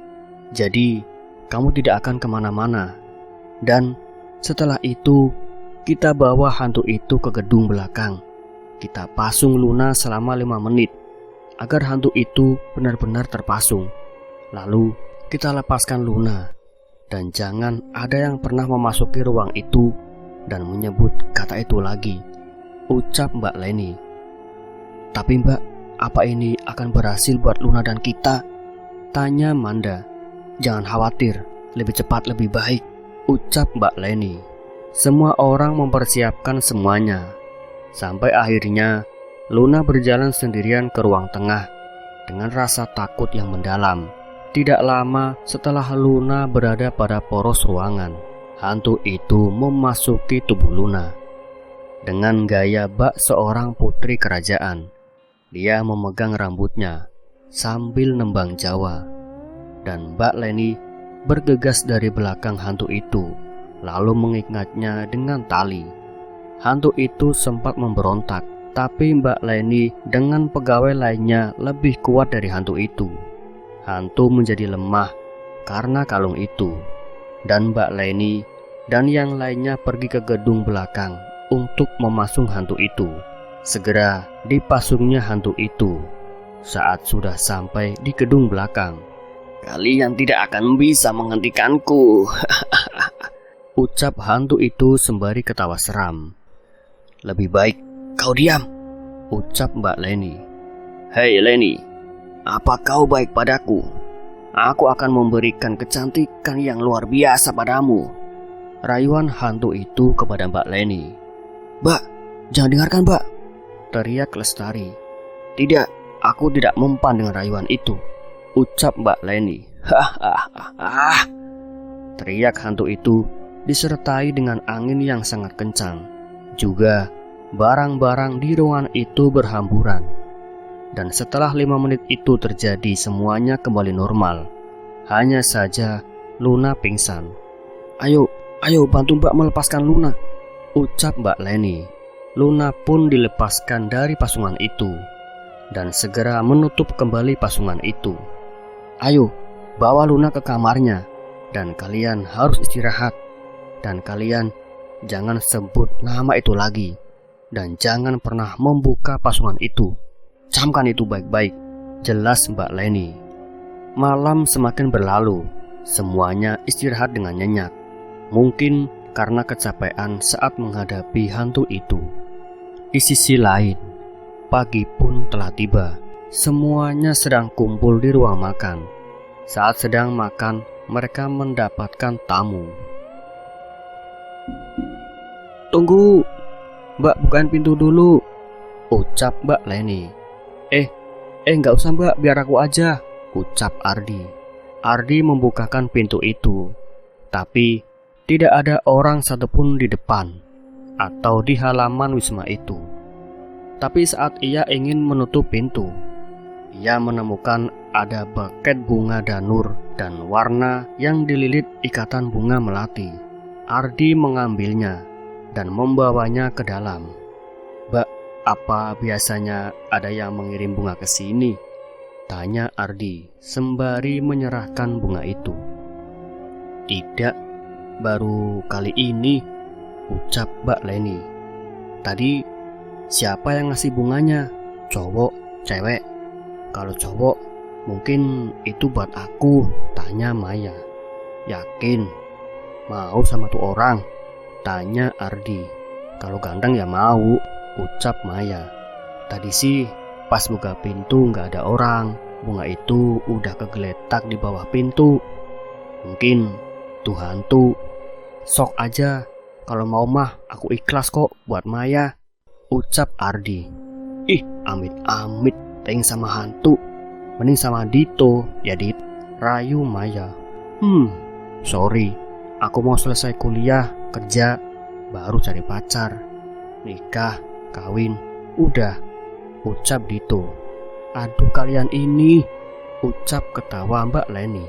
Jadi, kamu tidak akan kemana-mana. Dan setelah itu, kita bawa hantu itu ke gedung belakang. Kita pasung Luna selama 5 menit, agar hantu itu benar-benar terpasung. Lalu, kita lepaskan Luna. Dan jangan ada yang pernah memasuki ruang itu dan menyebut kata itu lagi, ucap Mbak Leni. Tapi Mbak, apa ini akan berhasil buat Luna dan kita? Tanya Manda. Jangan khawatir, lebih cepat lebih baik, ucap Mbak Leni. Semua orang mempersiapkan semuanya. Sampai akhirnya Luna berjalan sendirian ke ruang tengah dengan rasa takut yang mendalam. Tidak lama setelah Luna berada pada poros ruangan, hantu itu memasuki tubuh Luna. Dengan gaya bak seorang putri kerajaan, dia memegang rambutnya sambil nembang Jawa. Dan Mbak Leni bergegas dari belakang hantu itu, lalu mengikatnya dengan tali. Hantu itu sempat memberontak, tapi Mbak Leni dengan pegawai lainnya lebih kuat dari hantu itu. Hantu menjadi lemah karena kalung itu, dan Mbak Leni dan yang lainnya pergi ke gedung belakang untuk memasung hantu itu. Segera dipasungnya hantu itu. Saat sudah sampai di gedung belakang, kalian tidak akan bisa menghentikanku, ucap hantu itu sembari ketawa seram. Lebih baik kau diam, ucap Mbak Leni. Hei Leni, apa kau baik padaku? Aku akan memberikan kecantikan yang luar biasa padamu, rayuan hantu itu kepada Mbak Leni. Mbak, jangan dengarkan Mbak, teriak Lestari. Tidak, aku tidak mempan dengan rayuan itu, ucap Mbak Leni. Hahaha, teriak hantu itu disertai dengan angin yang sangat kencang. Juga barang-barang di ruangan itu berhamburan. Dan setelah 5 menit itu terjadi, semuanya kembali normal. Hanya saja Luna pingsan. Ayo bantu Mbak melepaskan Luna, ucap Mbak Leni. Luna pun dilepaskan dari pasungan itu dan segera menutup kembali pasungan itu. Ayo, bawa Luna ke kamarnya, dan kalian harus istirahat. Dan kalian jangan sebut nama itu lagi, dan jangan pernah membuka pasungan itu. Camkan itu baik-baik, jelas Mbak Leni. Malam semakin berlalu, semuanya istirahat dengan nyenyak. Mungkin karena kecapean saat menghadapi hantu itu. Di sisi lain, pagi pun telah tiba. Semuanya sedang kumpul di ruang makan. Saat sedang makan, mereka mendapatkan tamu. "Tunggu, Mbak, bukain pintu dulu," ucap Mbak Leni. Nggak usah Mbak, biar aku aja," ucap Ardi. Ardi membukakan pintu itu, tapi tidak ada orang satupun di depan atau di halaman wisma itu. Tapi saat ia ingin menutup pintu, ia menemukan ada buket bunga danur dan warna yang dililit ikatan bunga melati. Ardi mengambilnya dan membawanya ke dalam. "Mbak, apa biasanya ada yang mengirim bunga ke sini?" tanya Ardi sembari menyerahkan bunga itu. "Tidak, baru kali ini," ucap Mbak Leni. "Tadi siapa yang ngasih bunganya? Cowok, cewek? Kalau cowok, mungkin itu buat aku," tanya Maya. "Yakin? Mau sama tuh orang?" tanya Ardi. "Kalau ganteng ya mau," ucap Maya. "Tadi sih pas buka pintu nggak ada orang. Bunga itu udah kegeletak di bawah pintu. Mungkin tuh hantu. Sok aja, kalau mau mah aku ikhlas kok buat Maya," ucap Ardi. "Ih, amit-amit, pengen sama hantu. Mending sama Dito, ya Dit," rayu Maya. Sorry, aku mau selesai kuliah, kerja, baru cari pacar. Nikah, kawin, udah," ucap Dito. "Aduh kalian ini," ucap ketawa Mbak Leni.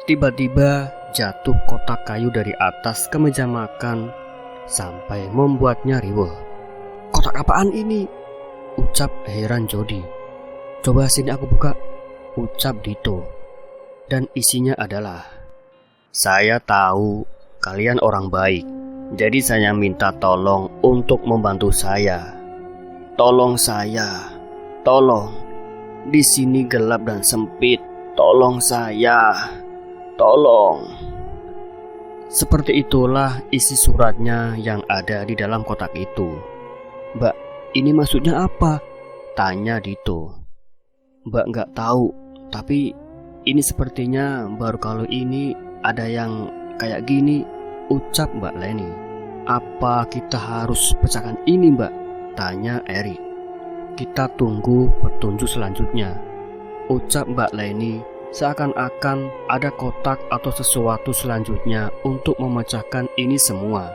Tiba-tiba jatuh kotak kayu dari atas ke meja makan sampai membuatnya riweuh. "Kotak apaan ini?" ucap heran Jody. "Coba sini aku buka," ucap Dito. Dan isinya adalah, "Saya tahu kalian orang baik, jadi saya minta tolong untuk membantu saya. Tolong saya, tolong. Di sini gelap dan sempit. Tolong saya, tolong." Seperti itulah isi suratnya yang ada di dalam kotak itu. "Mbak, ini maksudnya apa?" tanya Dito. "Mbak nggak tahu, tapi ini sepertinya baru kali ini ada yang kayak gini," ucap Mbak Leni. "Apa kita harus pecahkan ini Mbak?" tanya Erik. "Kita tunggu petunjuk selanjutnya," ucap Mbak Leni, seakan-akan ada kotak atau sesuatu selanjutnya untuk memecahkan ini semua.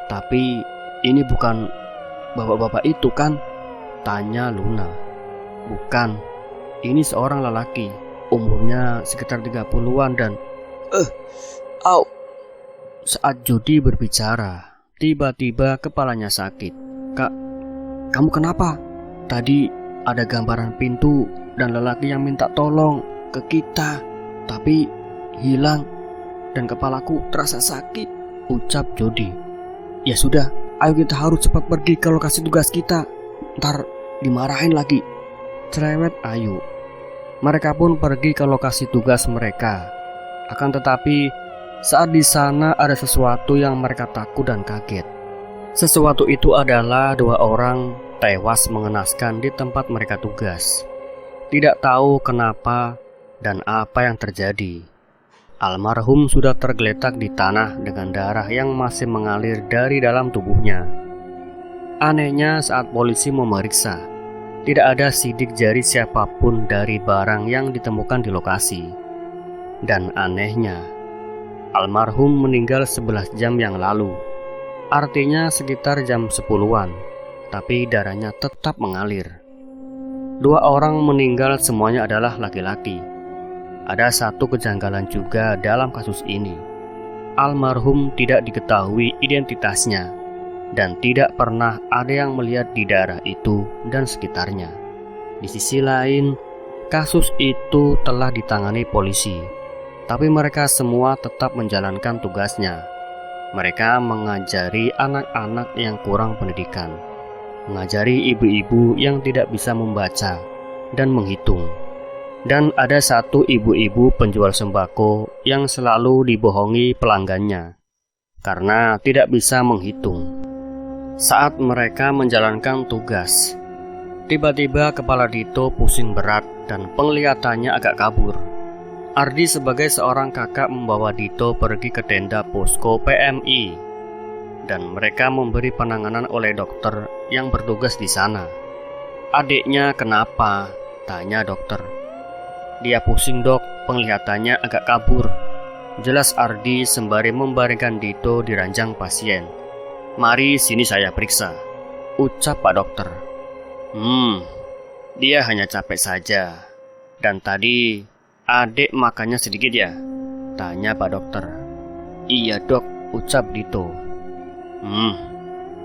"Tapi ini bukan bapak-bapak itu kan?" tanya Luna. "Bukan, ini seorang lelaki, umurnya sekitar 30-an dan..." Au! Saat Jody berbicara, tiba-tiba kepalanya sakit. "Kak, kamu kenapa? Tadi ada gambaran pintu dan lelaki yang minta tolong ke kita, tapi hilang dan kepalaku terasa sakit," ucap Jody. "Ya sudah, ayo kita harus cepat pergi ke lokasi tugas kita. Ntar dimarahin lagi," cerewet Ayu. Mereka pun pergi ke lokasi tugas mereka. Akan tetapi saat di sana ada sesuatu yang mereka takut dan kaget. Sesuatu itu adalah 2 orang tewas mengenaskan di tempat mereka tugas. Tidak tahu kenapa dan apa yang terjadi. Almarhum sudah tergeletak di tanah dengan darah yang masih mengalir dari dalam tubuhnya. Anehnya saat polisi memeriksa, tidak ada sidik jari siapapun dari barang yang ditemukan di lokasi. Dan anehnya, almarhum meninggal 11 jam yang lalu. Artinya sekitar jam 10-an, tapi darahnya tetap mengalir. 2 orang meninggal semuanya adalah laki-laki. Ada satu kejanggalan juga dalam kasus ini. Almarhum tidak diketahui identitasnya dan tidak pernah ada yang melihat di daerah itu dan sekitarnya. Di sisi lain, kasus itu telah ditangani polisi, tapi mereka semua tetap menjalankan tugasnya. Mereka mengajari anak-anak yang kurang pendidikan, mengajari ibu-ibu yang tidak bisa membaca dan menghitung. Dan ada satu ibu-ibu penjual sembako yang selalu dibohongi pelanggannya karena tidak bisa menghitung. Saat mereka menjalankan tugas, tiba-tiba kepala Dito pusing berat dan penglihatannya agak kabur. Ardi sebagai seorang kakak membawa Dito pergi ke tenda posko PMI dan mereka memberi penanganan oleh dokter yang bertugas di sana. "Adiknya kenapa?" tanya dokter. "Dia pusing dok, penglihatannya agak kabur," jelas Ardi sembari membaringkan Dito di ranjang pasien. "Mari sini saya periksa," ucap Pak Dokter. Dia hanya capek saja. Dan tadi adik makannya sedikit ya?" tanya Pak Dokter. "Iya dok," ucap Dito.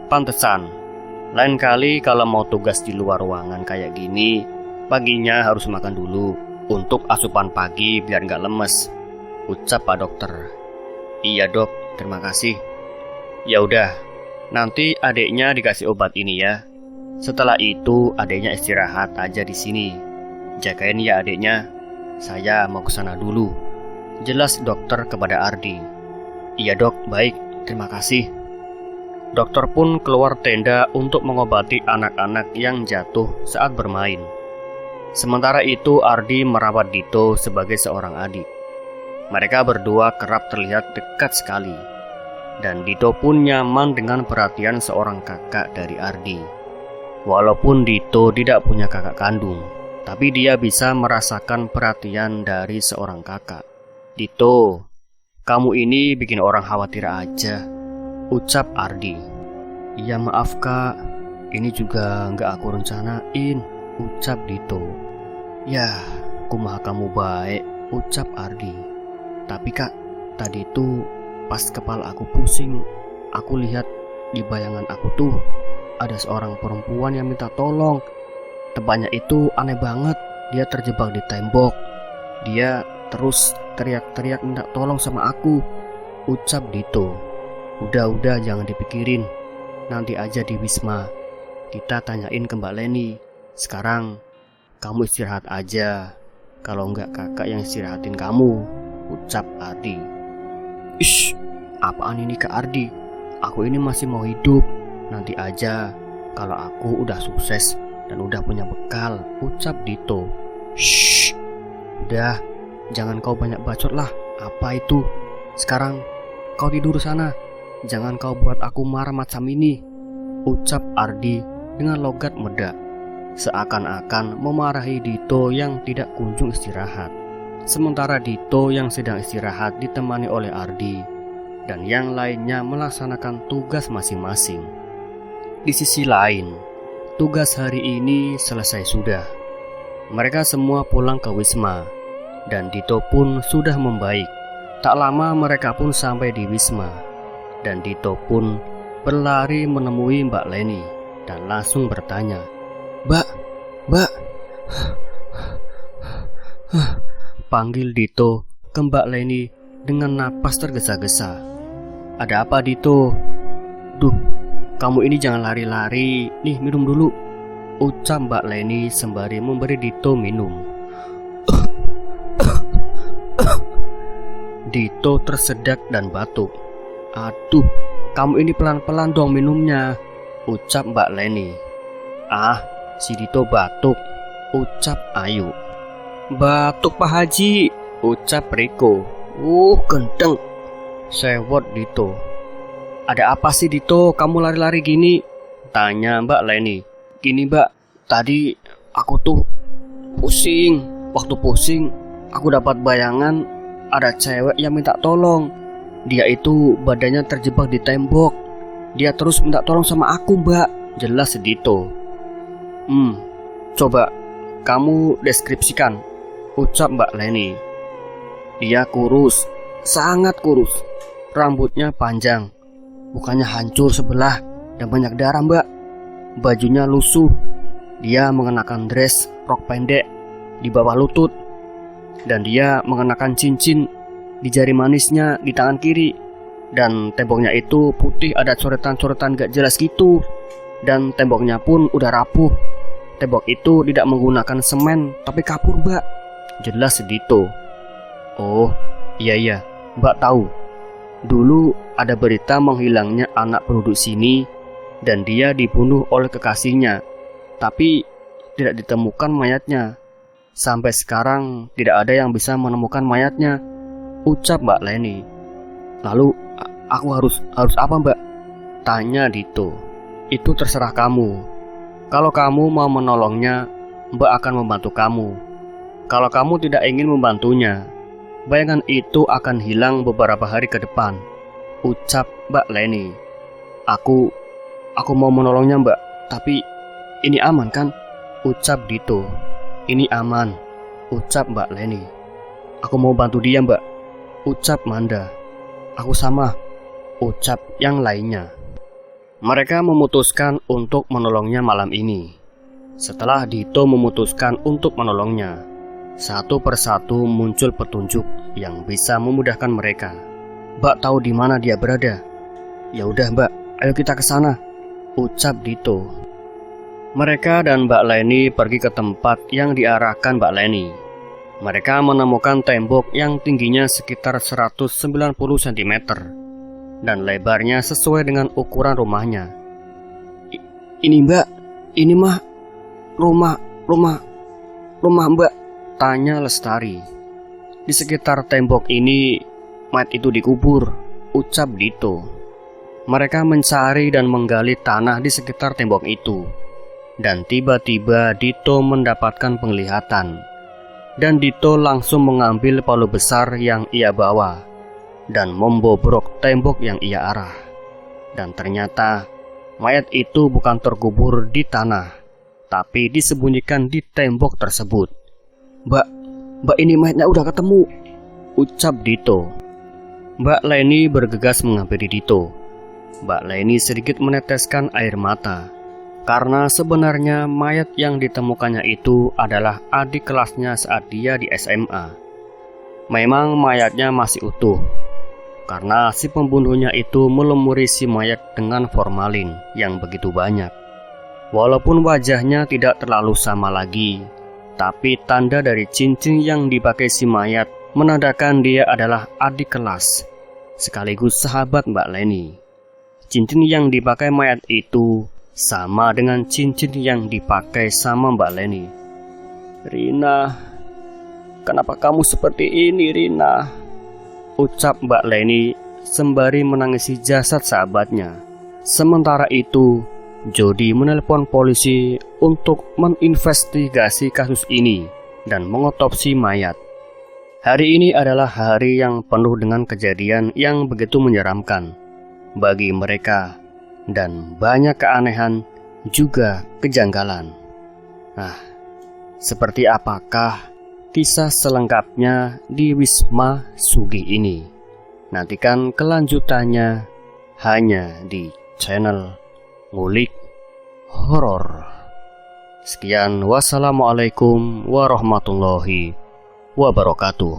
Pantesan. Lain kali kalau mau tugas di luar ruangan kayak gini, paginya harus makan dulu untuk asupan pagi biar nggak lemes," ucap Pak Dokter. "Iya dok, terima kasih." "Ya udah, nanti adiknya dikasih obat ini ya. Setelah itu adiknya istirahat aja di sini. Jagain ya adiknya. Saya mau ke sana dulu," jelas dokter kepada Ardi. "Iya dok, baik, terima kasih." Dokter pun keluar tenda untuk mengobati anak-anak yang jatuh saat bermain. Sementara itu Ardi merawat Dito sebagai seorang adik. Mereka berdua kerap terlihat dekat sekali. Dan Dito pun nyaman dengan perhatian seorang kakak dari Ardi. Walaupun Dito tidak punya kakak kandung, tapi dia bisa merasakan perhatian dari seorang kakak. "Dito, kamu ini bikin orang khawatir aja," ucap Ardi. "Ya maaf kak, ini juga nggak aku rencanain," ucap Dito. "Ya, kumaha kamu baik," ucap Ardi. "Tapi kak, tadi tuh pas kepala aku pusing, aku lihat di bayangan aku tuh ada seorang perempuan yang minta tolong. Tempatnya itu aneh banget, dia terjebak di tembok. Dia terus teriak-teriak minta tolong sama aku," ucap Dito. Udah, jangan dipikirin. Nanti aja di Wisma kita tanyain ke Mbak Leni. Sekarang kamu istirahat aja. Kalau enggak kakak yang istirahatin kamu," ucap Ardi. "Ish, apaan ini Kak Ardi? Aku ini masih mau hidup. Nanti aja kalau aku udah sukses dan udah punya bekal," ucap Dito. "Shh, udah, jangan kau banyak bacot lah. Apa itu? Sekarang kau tidur sana. Jangan kau buat aku marah macam ini," ucap Ardi dengan logat medak, seakan-akan memarahi Dito yang tidak kunjung istirahat. Sementara Dito yang sedang istirahat ditemani oleh Ardi dan yang lainnya melaksanakan tugas masing-masing. Di sisi lain, tugas hari ini selesai sudah. Mereka semua pulang ke Wisma dan Dito pun sudah membaik. Tak lama mereka pun sampai di Wisma dan Dito pun berlari menemui Mbak Leni dan langsung bertanya, Mbak, panggil Dito ke Mbak Leni dengan napas tergesa-gesa. "Ada apa Dito?" "Duh, kamu ini jangan lari-lari. Nih minum dulu," ucap Mbak Leni sembari memberi Dito minum. Dito tersedak dan batuk. "Aduh, kamu ini pelan-pelan dong minumnya," ucap Mbak Leni. "Ah, si Dito batuk," ucap Ayu. "Batuk Pak Haji," ucap Riko. Gendeng," sewot Dito. "Ada apa sih Dito, kamu lari-lari gini?" tanya Mbak Leni. "Gini Mbak, tadi aku tuh pusing. Waktu pusing, aku dapat bayangan ada cewek yang minta tolong. Dia itu badannya terjebak di tembok. Dia terus minta tolong sama aku Mbak," jelas Dito. Coba kamu deskripsikan," ucap Mbak Leni. "Dia kurus, sangat kurus. Rambutnya panjang. Mukanya hancur sebelah dan banyak darah Mbak. Bajunya lusuh. Dia mengenakan dress rok pendek di bawah lutut. Dan dia mengenakan cincin di jari manisnya di tangan kiri. Dan temboknya itu putih, ada coretan-coretan gak jelas gitu. Dan temboknya pun udah rapuh. Tembok itu tidak menggunakan semen tapi kapur Mbak," jelas Dito. "Oh iya, Mbak tahu. Dulu ada berita menghilangnya anak penduduk sini dan dia dibunuh oleh kekasihnya, tapi tidak ditemukan mayatnya. Sampai sekarang tidak ada yang bisa menemukan mayatnya, ucap Mbak Leni. Lalu aku harus apa, Mbak? Tanya Dito. Itu terserah kamu. Kalau kamu mau menolongnya, Mbak akan membantu kamu. Kalau kamu tidak ingin membantunya, bayangan itu akan hilang beberapa hari ke depan, ucap Mbak Leni. Aku mau menolongnya, Mbak, tapi ini aman kan? Ucap Dito. Ini aman, ucap Mbak Leni. Aku mau bantu dia, Mbak, ucap Manda. Aku sama, ucap yang lainnya. Mereka memutuskan untuk menolongnya malam ini. Setelah Dito memutuskan untuk menolongnya, satu persatu muncul petunjuk yang bisa memudahkan mereka. Mbak tahu di mana dia berada? Ya udah, Mbak, ayo kita ke sana, ucap Dito. Mereka dan Mbak Leni pergi ke tempat yang diarahkan Mbak Leni. Mereka menemukan tembok yang tingginya sekitar 190 cm dan lebarnya sesuai dengan ukuran rumahnya. Ini, Mbak, ini mah rumah Mbak, tanya Lestari. Di sekitar tembok ini mayat itu dikubur, ucap Dito. Mereka mencari dan menggali tanah di sekitar tembok itu. Dan tiba-tiba Dito mendapatkan penglihatan. Dan Dito langsung mengambil palu besar yang ia bawa dan membobrok tembok yang ia arah. Dan ternyata mayat itu bukan terkubur di tanah, tapi disembunyikan di tembok tersebut. Mbak, ini mayatnya udah ketemu, ucap Dito. Mbak Leni bergegas menghampiri Dito. Mbak Leni sedikit meneteskan air mata, karena sebenarnya mayat yang ditemukannya itu adalah adik kelasnya saat dia di SMA. Memang mayatnya masih utuh, karena si pembunuhnya itu melumuri si mayat dengan formalin yang begitu banyak. Walaupun wajahnya tidak terlalu sama lagi, tapi tanda dari cincin yang dipakai si mayat menandakan dia adalah adik kelas, sekaligus sahabat Mbak Leni. Cincin yang dipakai mayat itu sama dengan cincin yang dipakai sama Mbak Leni. Rina, kenapa kamu seperti ini, Rina? Ucap Mbak Leni sembari menangisi jasad sahabatnya. Sementara itu, Jody menelpon polisi untuk menginvestigasi kasus ini dan mengotopsi mayat. Hari ini adalah hari yang penuh dengan kejadian yang begitu menyeramkan bagi mereka dan banyak keanehan juga kejanggalan. Nah, seperti apakah kisah selengkapnya di Wisma Sugih ini? Nantikan kelanjutannya hanya di channel Ngulik Horor. Sekian, wassalamualaikum warahmatullahi wabarakatuh.